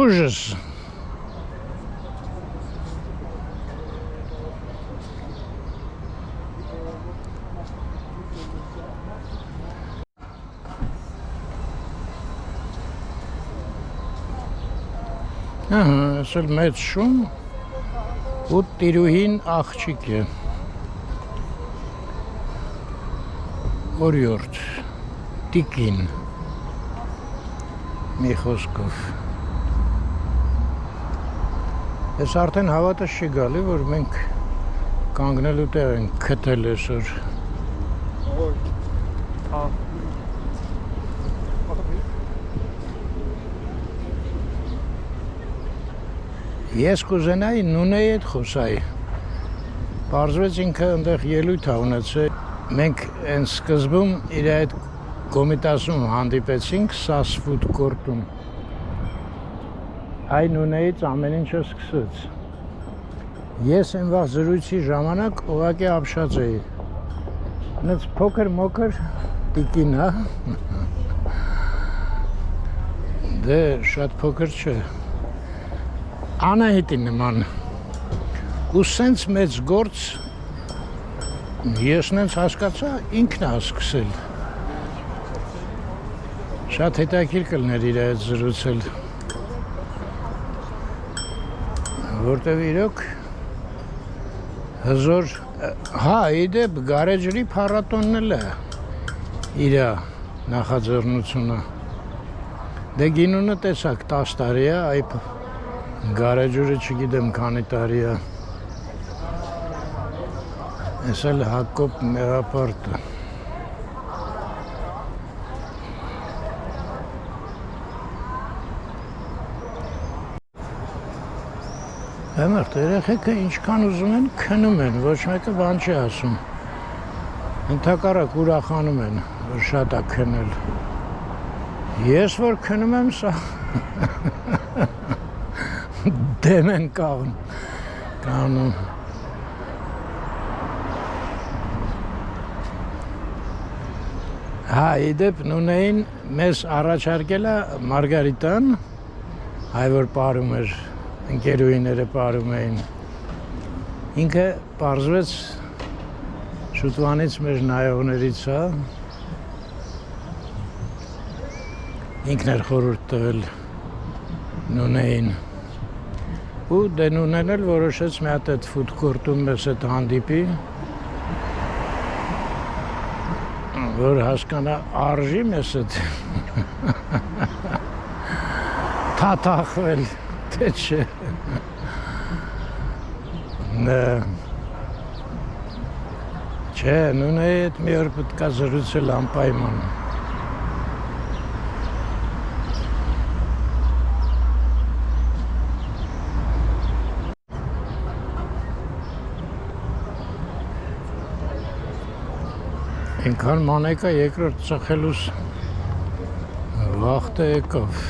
Ուժս։ Ահա, ասել մեծ շում ու տիրուհին աղջիկ է։ Օրիորդ, տիկին, մի խոսքով։ Ես արդեն հավատս չի գալի, որ մենք կանգնելու տեղ ենք քթել այսօր։ Ես կուզենայի Նունեի հետ խոսայի։ Պարզվեց ինքը այնտեղ ելույթ ա ունեցել։ Մենք այն սկզբում իր այդ Կոմիտասում հանդիպեցինք Սաս ֆուդ կորտում։ Այն Նունեից ամեն ինչը սկսեց։ Ես այն վաղ զրույցի ժամանակ ուղղակի ապշած էի։ Նենց փոքր-մոքր տիկին, հա։ Դե շատ փոքր չէ։ Անահիտի նման։ Ու սենց մեծ գործ ես նենց հասկացա, ինքն է սկսել։ Շատ հետաքրքիր կլներ իր հետ զրուցել։ Որտև իրոք հզոր, հա, իդեպ գարեջրի փառատոնն էլ է իր նախաձեռնությունը։ Դե գինունը տեսակ 10 տարի է, այ գարեջուրը չգիտեմ քանի տարի է։ Ես էլ Հակոբ Մեղապարտը։ Համարտ երեխեքը ինչքան ուզում են քնում են, ոչ մեկը բան չի ասում։ Ընդհակառակ ուրախանում են, որ շատ է քնել։ Ես որ քնում եմ, սա դեմ են կանում։ Հա, իդեպ Նունեին մեզ առաջարկել է Մարգարիտան, հայ որ պարում էր, ընկերուհիները պարում էին։ Ինքը պարզվեց շուտվանից մեր նայողներից է, ինքն էր խորհուրդ տվել Նունեին։ Ու դե Նունեն էլ որոշեց մի հատ այդ ֆուդկորտում մեզ հետ հանդիպի, որ հասկանա արժի մեզ հետ թաթախվել, թե չէ։ Չէ, Նունեի հետ մի օր պետք է զրուցել անպայման։ Ինքան մանեկա երկրորդ ծխելուս վաղտը եկավ։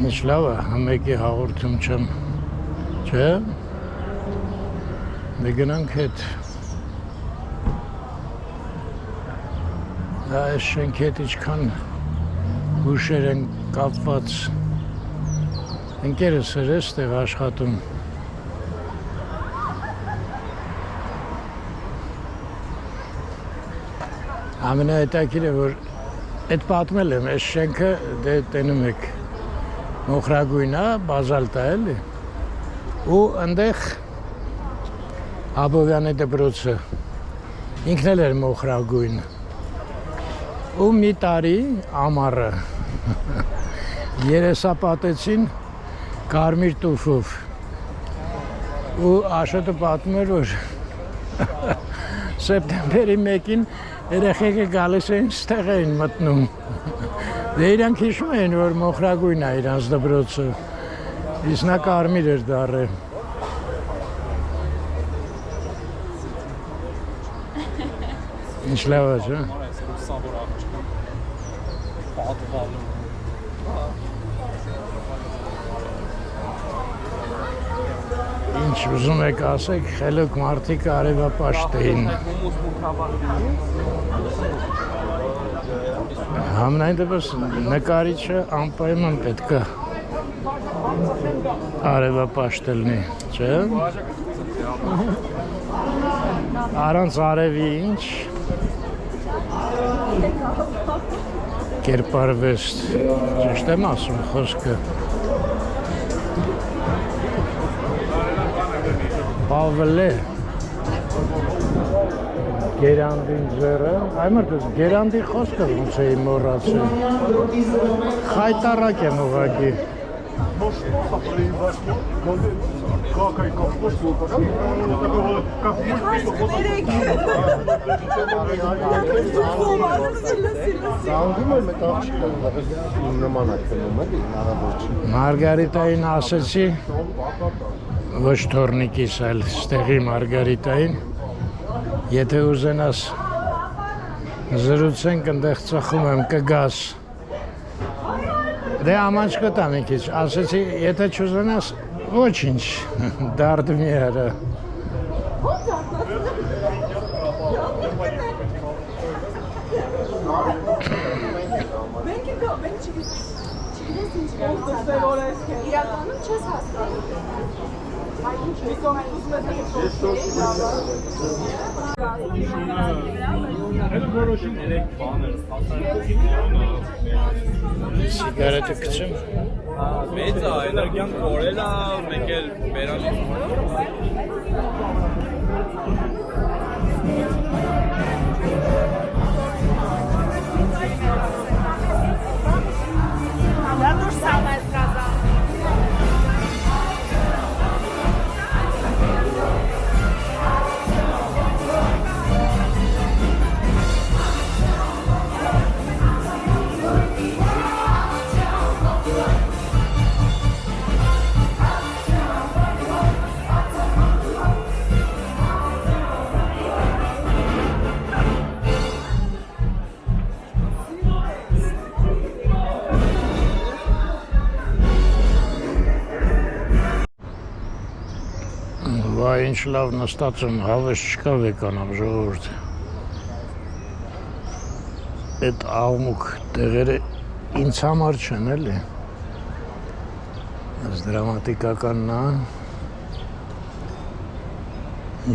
Ինչ լավ է, մեկի հաղորդում չեմ, չէ, դե գնանք հետ։ Այս շենքի հետ իչքան հուշեր են կապված, ընկերս էր էստեղ աշխատում։ Ամենահետաքրքիրը, որ այդ պատմել եմ, այս շենքը դե տենում եք մոխրագույն է, բազալտ է էլի։ Ու այնտեղ Աբովյանի դպրոցը ինքն էլ էր մոխրագույն։ Ու մի տարի ամառը երեսապատեցին կարմիր տուֆով։ Ու Աշոտը պատմում էր, որ սեպտեմբերի 1-ին երեխեքը գալիս էին, ստեղ էին մտնում։ Դե իրանք հիշում էին, որ մոխրագույն է իրանց դպրոցը, իսկ նա կարմիր էր դառել։ Ինչ լավ է, չէ՞։ Ինչ ուզում եք ասեք, խելոք մարդիկ արևապաշտ էին։ Համենայն դեպս նկարիչը անպայման պետք է արևապաշտ լինի, չէ՞։ Առանց արևի ինչ կերպարվեստ, ճիշտ եմ ասում խոսքը։ Պավլե Գերանդին ձերը, այմարդ ես Գերանդի խոսքը ոնց էի մոռացել։ Խայտարակ եմ ուղղակի։ Մարգարիտային ասեցի, ոչ թորնիկիս, այլ ստեղի Մարգարիտային, եթե ուզենաս զրուցենք, ընդեղ ծխում եմ, կգաս։ Դե ամանչ կտամ մի քիչ, ասեցի, եթե չուզենաս, ոչինչ, դարդ մի արա։ Իրականում չես հասկանում։ Սիգարետը կցեմ։ Մեծ է, էներգիան կորել է, մեկ էլ բերանից։ ինչ լավ նստած եմ, հավես չկա վեկանամ ժողովուրդ։ Այդ աղմուկ տեղերը ինձ համար չեն էլի։ Այս դրամատիկականն է։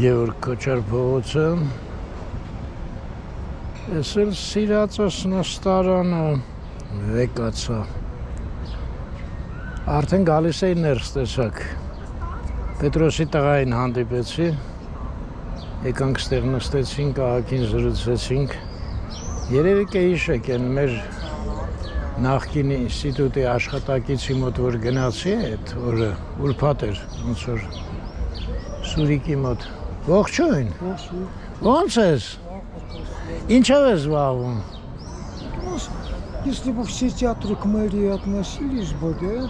Եվ որ Քոչար փողոցը, ես էլ սիրածս նստարանը վեկացա։ Արդեն գալիս էի ներս տեսակ։ Պետրոսի տղային հանդիպեցի, եկանք ստեղ նստեցինք, աղաքին զրուցեցինք։ Երևի կհիշեք են մեր նախկին ինստիտուտի աշխատակիցի մոտ որ գնացի այդ օրը ուրբաթ էր, ոնց որ Սուրիկի мод. Ողջույն։ Ոնց ես։ Ինչով ես զբաղվում։ Если бы все театры к мэрии относились бы, да,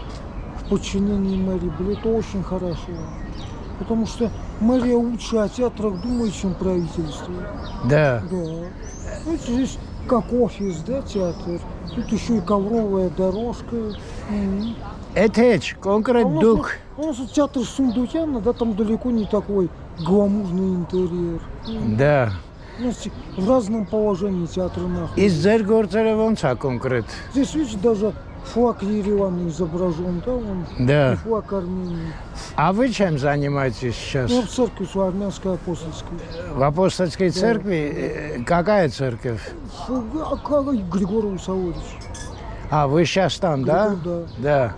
в подчинении мэрии, было это очень хорошо. Потому что мэрия лучше о театрах думает, чем правительство. Да. Да. Вот здесь как офис, да, театр. Тут еще и ковровая дорожка. Это конкретно дух. У нас театр Сундукяна, да, там далеко не такой гламурный интерьер. Да. У нас в разном положении театр находится. Из ձեր գործերը ոնց է конкрет։ Здесь, видите, даже флаг Еревана изображен, да, вон, Да. и флаг Армении. А вы чем занимаетесь сейчас? Ну, в церковь армянская апостольская. В апостольской церкви? Какая церковь? Григорий Савович. А, вы сейчас там, да? Да. Да.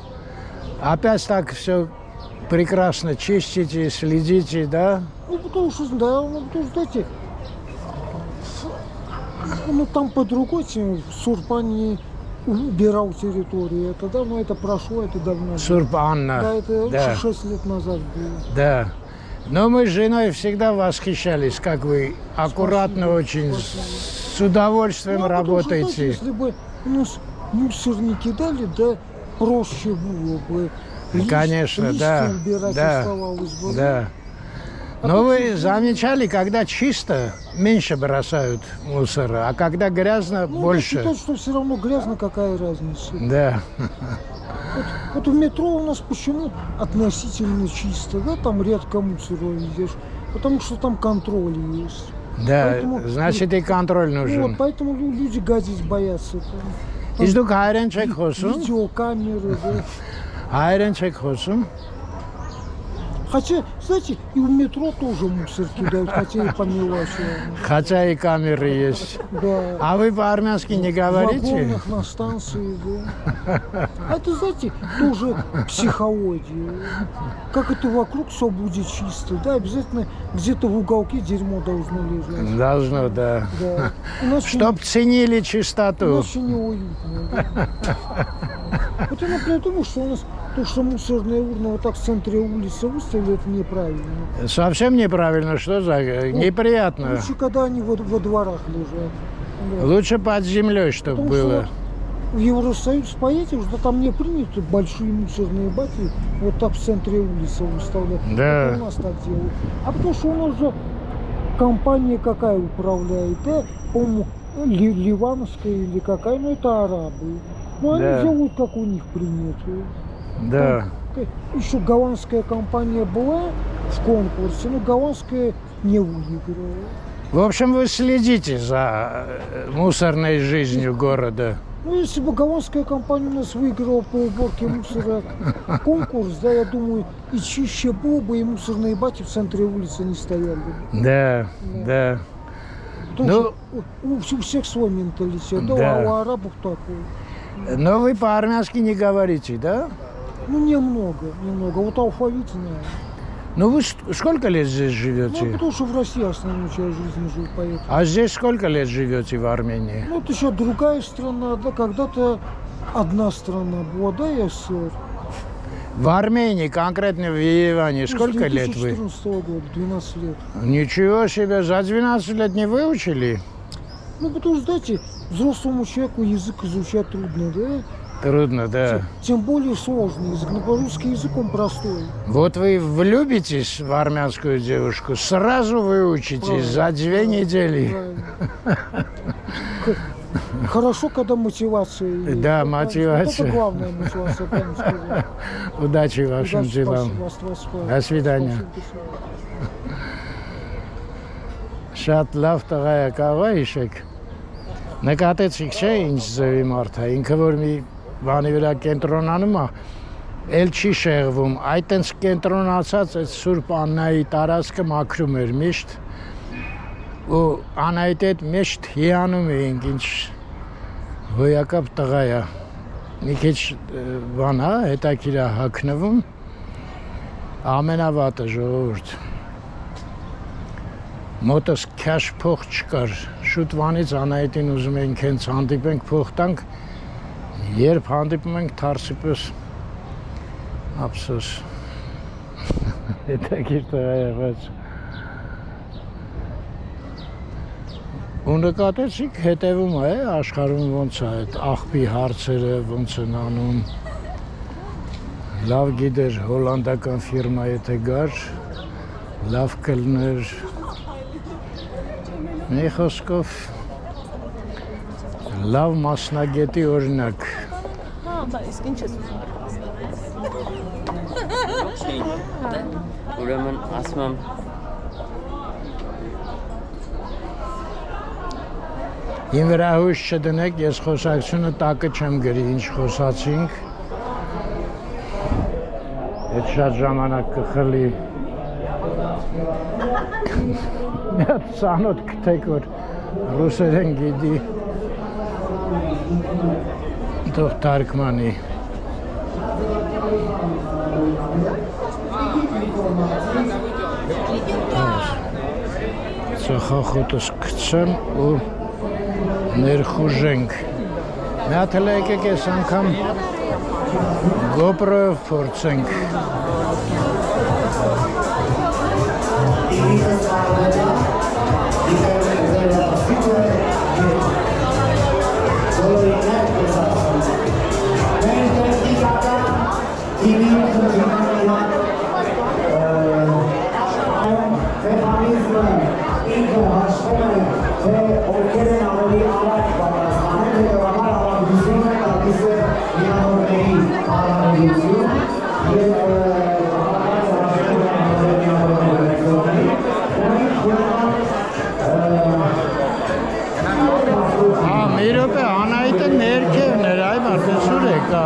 Опять так все прекрасно чистите, следите, да? Ну, потому что, да, ну, потому что, знаете, ну, там по другой теме, Сурпани убирал территорию, это давно, это прошло, это давно. Сурпанна. Да, это Да. 6 лет назад было. Да. Но мы с женой всегда восхищались, как вы аккуратно очень, с удовольствием Ну, потому что, работаете. знаете, если бы у нас мусор не кидали, да, проще было бы. Конечно, листья да, убирать да, оставалось бы. да. Но вы замечали, когда чисто, меньше бросают мусора, а когда грязно, Ну, больше. то, что все равно грязно, какая разница. Да. Вот в метро у нас почему относительно чисто, да, там редко мусора видишь, потому что там контроль есть. Да, Поэтому, значит и контроль Ну, вот нужен. поэтому люди гадить боятся. Там Իսկ դուք հայերեն չեք խոսում։ видеокамеры, да. Հայերեն չեք խոսում։ Хотя, знаете, и в метро тоже мусор кидают, хотя и по мелочи. Хотя и камеры есть. Да. А вы по-армянски не В говорите? вагонах, на станции, да. А это, знаете, тоже психология. Как это вокруг все будет чисто, да, обязательно где-то в уголке дерьмо должно лежать. Должно, да. Да. Иначе, Чтоб ценили чистоту. иначе неуютно. Да. Вот я, например, думаю, что у нас то, что мусорная урна вот так в центре улицы выставили, это неправильно. Совсем неправильно, что за... Неприятно. Лучше, когда они во дворах лежат. Да. Лучше под землей, чтобы Потому было. что в Евросоюз поедешь, да там не принято большие мусорные баки вот так в центре улицы выставлять. Да. Это у нас так делают. А потому что у нас же компания какая управляет, да? По-моему, ливанская или какая, ну это арабы. Ну они Да. делают, как у них принято. Да. Еще голландская компания была в конкурсе, но голландская не выиграла. В общем, вы следите за мусорной жизнью города. Ну, если бы голландская компания у нас выиграла по уборке мусора конкурс, да, я думаю, и чище было бы, и мусорные баки в центре улицы не стояли бы. Да, да. Потому Ну, что у всех свой менталитет, да, да. а у арабов такой. Но вы по-армянски не говорите, да? Ну, немного. Вот алфавит знаю. Ну вы сколько лет здесь Ну, живете? потому что в России основную часть жизни жил, поэтому. А здесь сколько лет живете в Армении? Ну, это еще другая страна, да, когда-то одна страна была, да, СССР. В Армении, конкретно в Ереване, сколько С лет вы? 2014 года, 12 лет. Ничего себе, за 12 лет не выучили? Ну, потому что, знаете, взрослому человеку язык изучать трудно, да? Трудно, да. Тем более сложный язык. Но по-русски язык он простой. Вот вы влюбитесь в армянскую девушку, сразу выучитесь Правильно. за 2 недели. Правильно. Хорошо, когда мотивация есть. Да, Вот мотивация. это главная мотивация, правильно сказал. Удачи вашим Удачи, делам. спасибо. До свидания. Շատ լավ տղա է, կարող է հիշեք։ Նկատեցիք չէ ինչ ձևի մարդ է, ինքը որ մի բանի վրա կենտրոնանում է, էլ չի շեղվում, այդ տենց կենտրոնացած այդ Սուրբ Աննայի տարածքը մաքրում էր միշտ ու Աննայիդ հետ միշտ հիանում էինք, ինչ հոյակապ տղա է, մի քիչ բան է, հետաքրքիր է հագնվում, ամենավատը ժողովուրդ։ Մոտս քաշ փող չկար, շուտվանից Անահիտին ուզում ենք հենց հանդիպենք, փող տանք, երբ հանդիպում ենք թարսիպես, ափսոս, հետաքրքիր տղա եղած։ Ու նկատեցիք հետևում է, աշխարհում ոնց է այդ աղբի հարցերը, ոնց են անում, լավ գիտեր հոլանդական ֆիրմա եթե գար, լավ կլներ, մի խոսքով լավ մասնագետի օրինակ։ Հա, բա իսկ ինչ ես ուզում։ Ուրեմն ասում եմ Իմ վրա հույս չդնեք, ես խոսակցությունը տակը չեմ գրի, ինչ խոսացինք։ Այդ շատ ժամանակ կխլի։ Մի հատ ծանոթ գտեք, որ ռուսերեն գիտի, թող թարգմանի։ Ծխախոտս գցեմ ու ներխուժենք։ Մի հատ էլ եկեք այս անգամ GoPro-ով փորձենք։ Մի րոպե, Անահիտը ներքևն էր, այ մարդ, ես ուր եկա։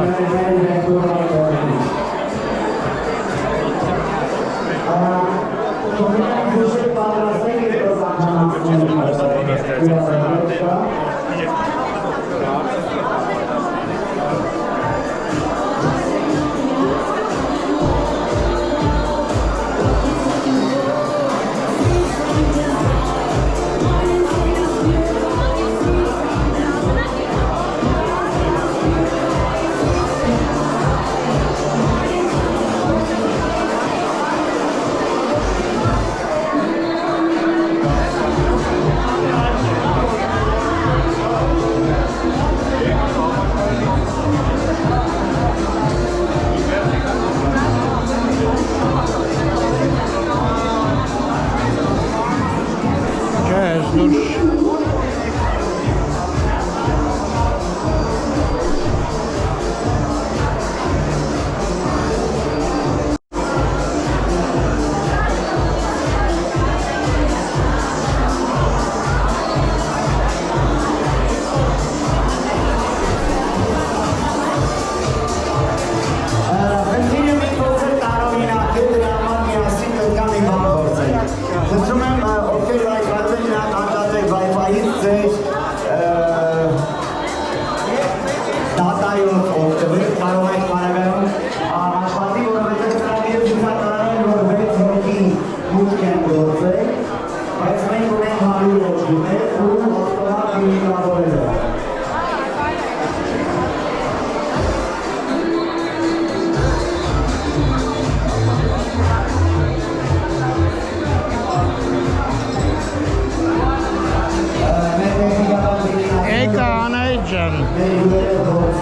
Եկա Անահիտ ջան,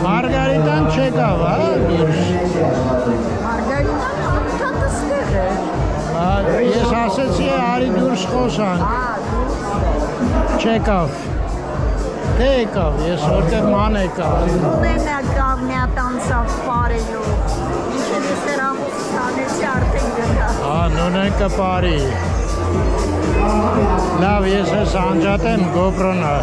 Մարգարիտան չեկավ, հա, դուրս։ Մարգարիտան ամենատստեղ է։ Ես ասեցի արի դուրս խոսանք, չեկավ, Դե եկավ, ես որտեղ ման եկավ։ Ունենա կավ մի հատ անցավ պարելով։ Ինչը ես հեռախոս ստանեցի արդեն գնա։ Նունեն կպարի։ Լավ, ես ես անջատեմ գոպրոնը։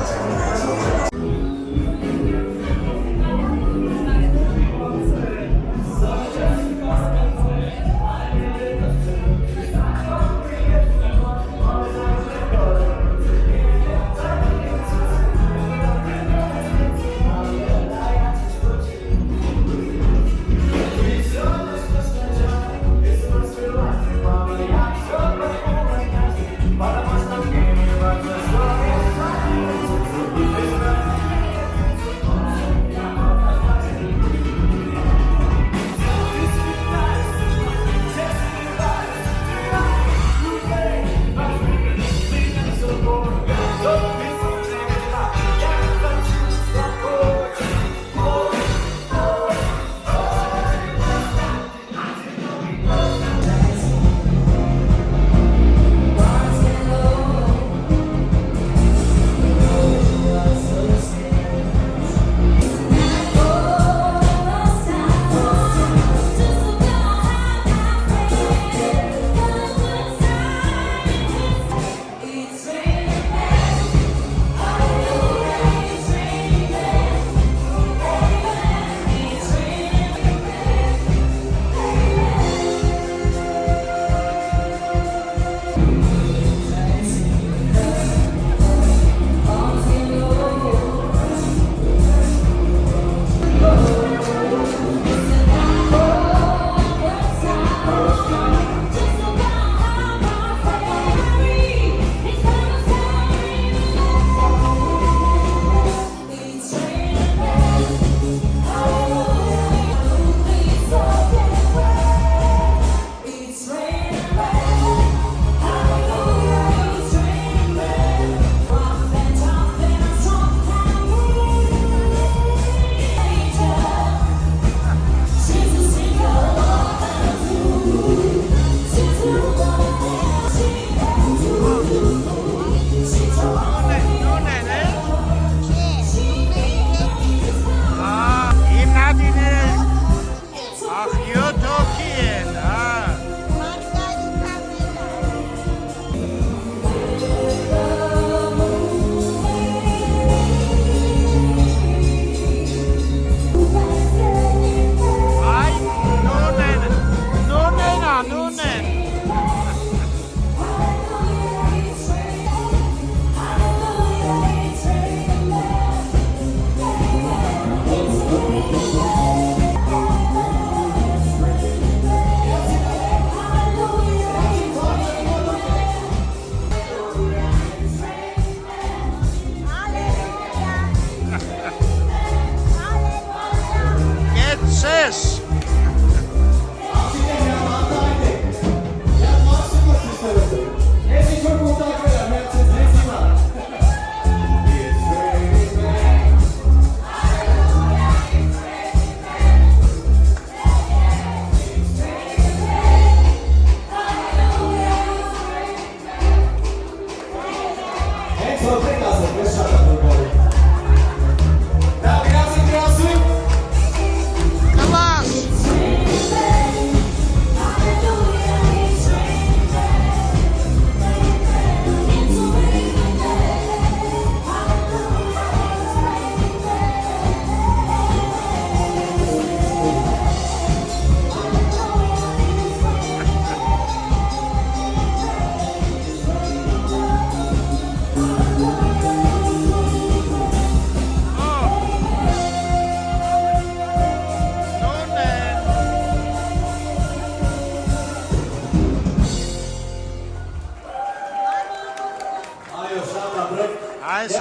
Այս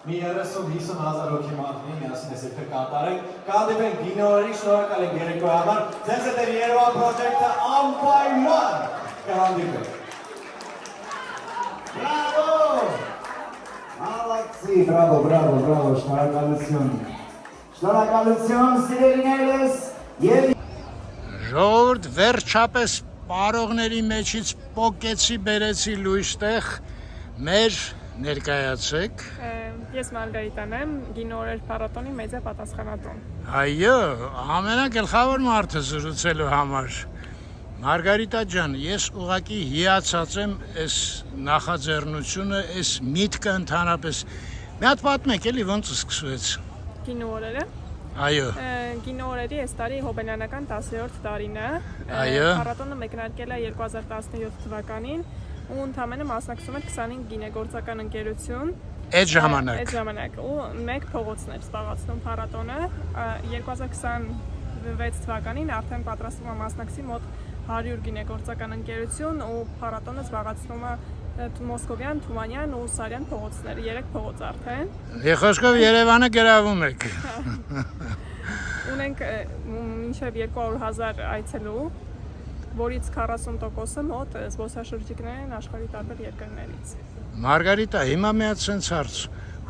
մի 30-50 հազար հոգի մարդի միասին ես եթե կատարենք, կհանդիպենք գինորերի, շնորհակալ ենք երեկոյի համար, ձեզ հետ էր Երևան պրոջեկտը անպայման կհանդիպենք։ Բրավո! Молодцы, բրավո, բրավո, բրավո, շնորհակալություն։ Շնորհակալություն, սիրելիներս եւ Ժողովուրդ վերջապես պարողների մեջից պոկեցի բերեցի լույստեղ մեր ներկայացեք։ Ես Մարգարիտան եմ, Գինորեր փառատոնի մեծապատասխանատուն։ Այո, ամենագլխավոր մարդը զրուցելու համար։ Մարգարիտա ջան, ես ուղղակի հիացած եմ այս նախաձեռնությունը, այս միտքը ընդհանրապես։ Մի հատ պատմեք, էլի ոնց սկսվեց։ Գինորերը։ Այո։ Գինորերի այս տարի հոբելյանական 10-րդ տարին է։ Այո։ Փառատոնը մեկնարկել է 2017 թվականին ու ընդամենը մասնակցում էր 25 գինեգործական ընկերություն։ Այդ ժամանակ ու մեկ փողոցն էր զբաղեցնում փառատոնը 2026 թվականին արդեն պատրաստվում է մասնակցի մոտ 100 գինեգործական ընկերություն ու փառատոնը զբաղեցնում է Մոսկովյան, Թումանյան ու Սարյան փողոցները 3 փողոց արդեն։ Եղոսկով Երևանը գրավում եք։ Ունենք մինչև 200,000 այցելու, որից 40%-ը մոտ զբոսաշրջիկներ են աշխարհի տարբեր երկրներից։ Մարգարիտա, հիմա մի հատ sense հարց։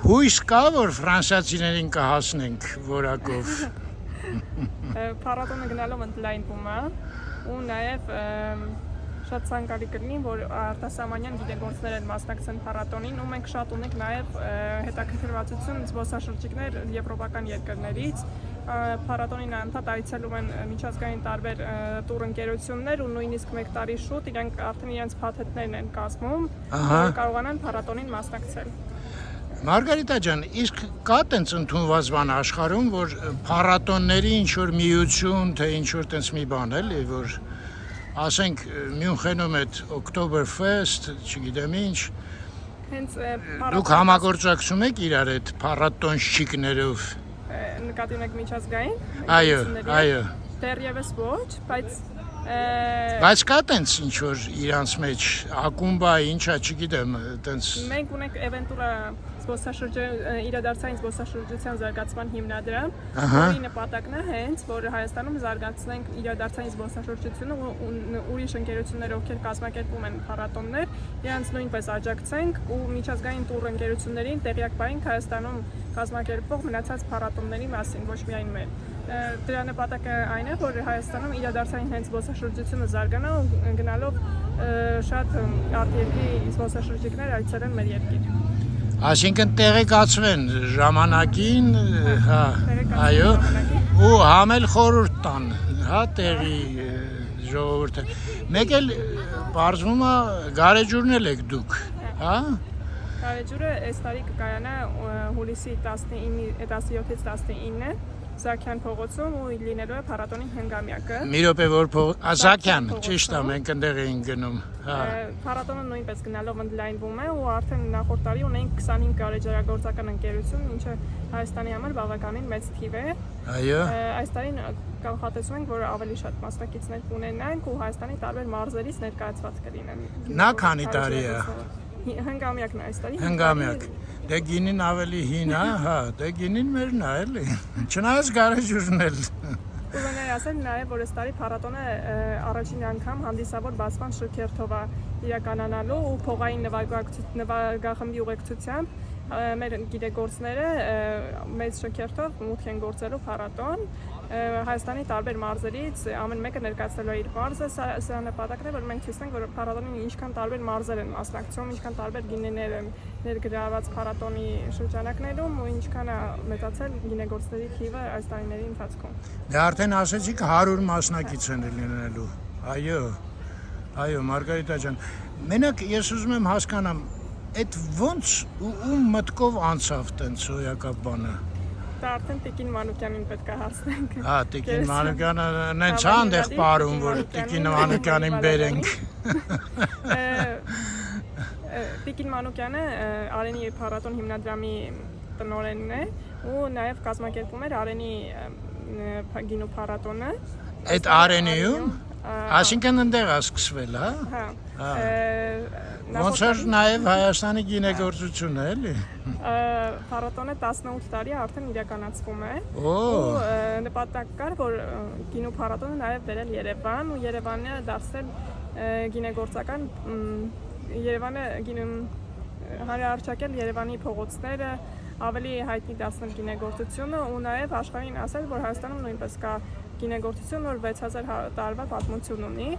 Հույս կա, որ ֆրանսիացիներին կհասնենք որակով։ Փառատոնը գնալով ընդլայնվում է ու նաև շատ ցանկալի կլինի, որ արտասահմանյան գիտեգործներ են մասնակցեն փառատոնին ու մենք շատ ունենք նաև հետաքրքրվածություն զբոսաշրջիկներ եվրոպական երկրներից։ Փառատոնին անդադ այցելում են միջազգային տարբեր տուր ընկերություններ ու նույնիսկ մեկ տարի շուտ իրենք արդեն իրենց փաթեթներն են կազմում, որ կարողանան փառատոնին մասնակցել։ Մարգարիտա ջան, իսկ կա տենց ընդունված բան աշխարհում, որ փառատոնների ինչ որ միություն, թե ինչ որ տենց մի բան էլի, որ ասենք Մյունխենում այդ Oktoberfest, չգիտեմ ինչ, հենց դուք համագործակցում եք իրար այդ փառատոնщикներով։ Նկատի ունեք միջազգային։ Այո, այո։ Դեռևս ոչ, բայց կա տենց ինչ որ իրանց մեջ ակումբա, ինչա, չգիտեմ, տենց։ Մենք ունենք Էվենտուրա իրադարձային զբոսաշրջության զարգացման հիմնադրամ, որի նպատակն է հենց, որ Հայաստանում զարգացնենք իրադարձային զբոսաշրջությունը ու ուրիշ ընկերություններ, ովքեր կազմակերպում են փառատոններ, իրենց նույնպես աջակցենք ու միջազգային տուր ընկերություններին տեղյակ բանենք Հայաստանում կազմակերպող մնացած փառատոնների մասին, ոչ միայն մեր։ Դրա նպատակը այն է, որ Հայաստանում իրադարձային հենց զբոսաշրջությունը զարգանա ու գնալով շատ արտերկրի զբոսաշրջիկներ այցելեն մեր երկիր։ Այսինքն տեղեկացվեն ժամանակին, հա, այո, ու համել խորհուրդ տան, հա, տեղի ժողովուրդը։ Մեկ էլ բարձվում է գարեջուրն էլ եք դուք, հա։ Գարեջուրը այս տարի կկայանա հուլիսի 17-ից 19-ը Զաքյան փողոցում ու լինելու է փառատոնի 5-ամյակը։ Մի րոպե որ Զաքյան, ճիշտ է, մենք այնտեղ էինք գնում, հա։ Փառատոնը նույնպես գնալով ընդլայնվում է ու արդեն նախորդ տարի ունենք 25 գարեջրագործական ընկերություն, ինչը Հայաստանի համար բավականին մեծ թիվ է։ Այո։ Այս տարին կանխատեսում ենք, որ ավելի շատ մասնակիցներ կունենանք ու Հայաստանի տարբեր մարզերից ներկայացված կլինեն։ Նա քանի տարի է։ 5-ամյակն է այս տարի։ 5-ամյակ։ Դե գինին ավելի հին է, հա, դե գինին մերն է, էլի։ Չնայած գարեջուրն էլ։ Ուզենայի ասել նաև, որ այս տարի փառատոնը առաջին անգամ հանդիսավոր բացման շքերթով է իրականանալու ու փողային նվագախմբի ուղեկցությամբ մեր գիտեգործները մեծ շքերթով մուտք են գործելու փառատոն Հայաստանի տարբեր մարզերից ամեն մեկը ներկայացնելու է իր մարզը, սա նպատակն է, որ մենք ցույց տանք, որ փառատոնին ինչքան տարբեր մարզեր են մասնակցում, ինչքան տարբեր գինիներ են ներգրաված փառատոնի շրջանակներում ու ինչքան է մեծացել գինեգործների թիվը այս տարիների ընթացքում։ Դե արդեն ասեցիք 100 մասնակից են լինելու։ Այո։ Այո, Մարգարիտա ջան։ Մենակ ես ուզում եմ հասկանամ, այդ ոնց ու մտքով անցավ տենց հոյակապ բանը։ Դա արդեն Տիկին Մանուկյանին պետք է հասնենք։ Հա, Տիկին Մանուկյանը նենց հանդեղ պարում, որ Տիկին Մանուկյանին բերենք։ Տիկին Մանուկյանը Արենի փառատոն հիմնադրամի տնօրենն է ու նաև կազմակերպում էր Արենի գինու փառատոնը։ Այդ Արենիում, այսինքն ընդեղ է սկսվել, հա։ Հա։ Ոնց էր նաև Հայաստանի գինեգործությունը, էլի։ Փառատոնը 18 տարի արդեն իրականացվում է։ Օ։ Ու նպատակ կար, որ գինու փառատոնը նաև բերել Երևան ու Երևանը դարձնել գինեգործական Երևանը հանրահարչակել Երևանի փողոցները, ավելի հայտնի դարձնել գինեգործությունը ու նաև աշխարհին ասել, որ Հայաստանում նույնպես կա գինեգործություն, որ 6000 տարվա պատմություն ունի։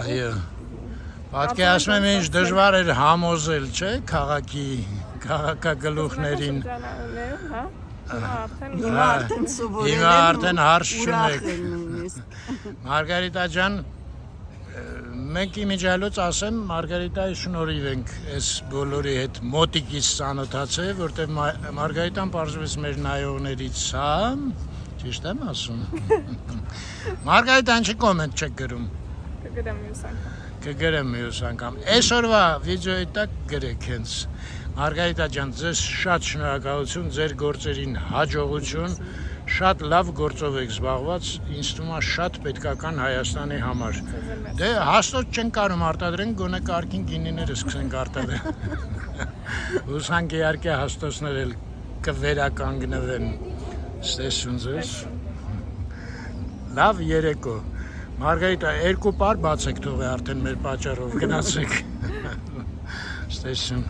Այո։ Պատկերացնում եմ ինչ դժվար էր համոզել, չէ՞, քաղաքագլուխներին։ Հա։ Հիմա արդեն հարց չունեք։ Մարգարիտա ջան, մենք իմիջիալոց ասեմ, Մարգարիտայի շնորհիվ ենք այս բոլորի հետ մոտիկից ծանոթացել, որտեղ Մարգարիտան պարզվեց մեր նայողներից է, ճիշտ եմ ասում։ Մարգարիտան չի կոմենտ չեք գրում։ Կգրեմ մյուս անգամ։ Կգրեմ մյուս անգամ։ Այսօրվա վիդեոյի տակ գրեք հենց։ Մարգարիտա ջան, ձեզ շատ շնորհակալություն, ձեր գործերին հաջողություն, շատ լավ գործով եք զբաղված, ինձ թվում է շատ պետքական Հայաստանի համար։ Դե հաստատ չեն կարող արտադրենք, գոնե կարգին գինիները սկսենք արտադրել։ Հուսանք իհարկե հաստոցներ էլ կվերականգնվեն։ Ստեսուն ձեզ։ Լավ երեկո։ Մարգարիտա, 2 պար բացեք թողե արդեն մեր պատճառով գնացեք։ Ստեսուն։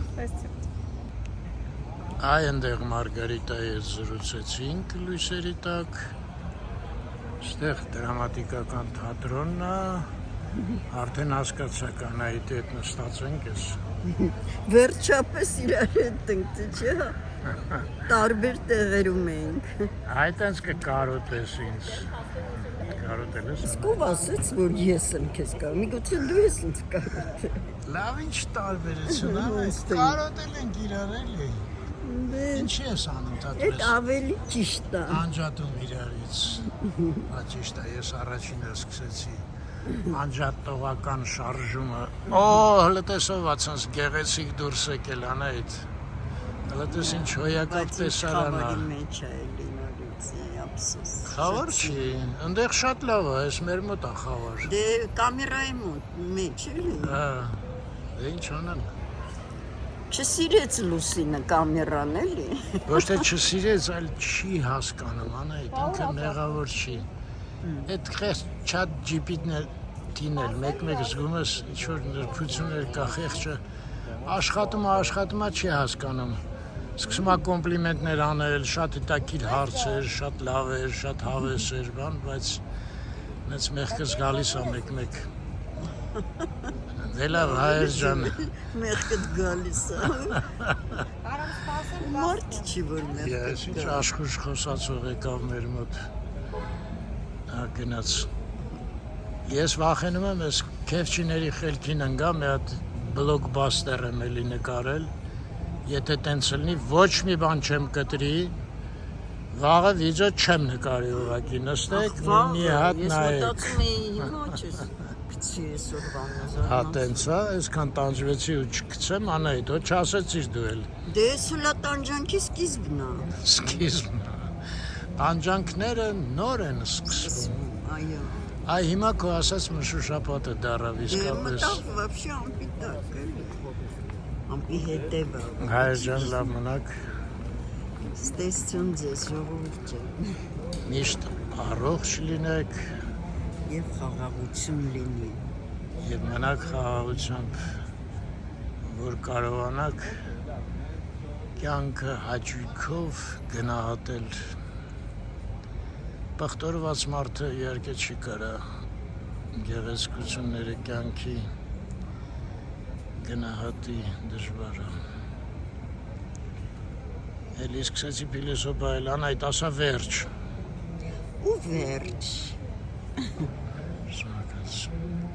Այ այնտեղ Մարգարիտայի հետ զրուցեցինք լույսերի տակ։ Այստեղ դրամատիկական թատրոնն է։ Արդեն հասկացա կանայիդ հետ նստած ենք ես։ Վերջապես իրար հետ ենք, չէ՞։ Տարբեր տեղերում ենք։ Այդ այնց կկարոտես ինձ։ Կարոտել ես։ Սկով ասեց, որ ես եմ քեզ կարող։ Միգուցե դու ես ինձ կարոտել։ Լավ ինչ տարբերություն է։ Կարոտել ենք իրար էլի։ Ինչի ես անում Այդ ավելի ճիշտ է։ Անջատում իրարից։ Հա ճիշտ է, ես առաջինը սկսեցի անջատողական շարժումը։ Օ, հələ տեսով ացած գեղեցիկ դուրս եկել անայդ։ Հələ տես ինչ հոյակապ տեսարան է։ Մեջ է լինալուց ափսոս։ Խավար չի, ընդեղ շատ լավ է, ես մեր մոտ է խավար։ Դե կամերայի մեջ էլի։ Հա, դե ինչ անեն։ Չսիրեց Լուսինը կամերան էլի։ Ոչ թե չսիրեց, այլ չի հասկանում, անայդ, ինքը մեղավոր չի։ Այդ խեղճ չատ GPT-ն էլ մեկ-մեկ զգում ես ինչ-որ նրբություններ կա խեղճը, աշխատում է չի հասկանում։ Սկսում է կոմպլիմենտներ անել, շատ հետաքրքիր հարցեր, շատ լավ էր, շատ հավես էր, բայց նենց մեղքս գալիս է մեկ-մեկ։ Դելավ հայր ջան։ Մեղքդ գալիս է։ Մարդ չի որ մեղքդ Ես ինչ աշխուժ խոսացող եկավ մեր մոտ։ Գնաց։ Ես վախենում եմ այս քեֆչիների խելքին ընկա մի հատ բլոկբաստեր եմ էլի նկարել։ Եթե տենց լինի ոչ մի բան չեմ կտրի, վաղը վիդեո չեմ նկարի ուղղակի նստեք մի հատ նայեք։ Ես մտածում էի հիմա չես գցի այսօր բանը։ Հա տենց է, այսքան տանջվեցի ու չգցեմ, Անահիտ, ոչ չասեցիր դու էլ։ Դե ես հլա տանջանքի սկիզբն է։ Սկիզբն է։ Տանջանքները նոր են սկսվում։ Այո։ Այ հիմա քո ասած մշուշապատը դարավ Դե իսկապես։ մտավ вообще ամպիտակ էլի։ Ամպի հետևը։ Հայր ջան լավ մնաք։ Ստեսություն ձեզ ժողովուրդ ջան։ Միշտ առողջ լինեք Եվ խաղաղություն լինի։ եւ մնաք խաղաղությամբ, որ կարողանաք կյանքը հաճույքով գնահատել։ Բախտորված մարդը իհարկե չի կարա գեղեցկությունները կյանքի գնահատի դժվար է։ Էլի սկսեցի փիլիսոփայել, Անահիտ, ասա վերջ։ Ու վերջ։ Շնորհակալություն։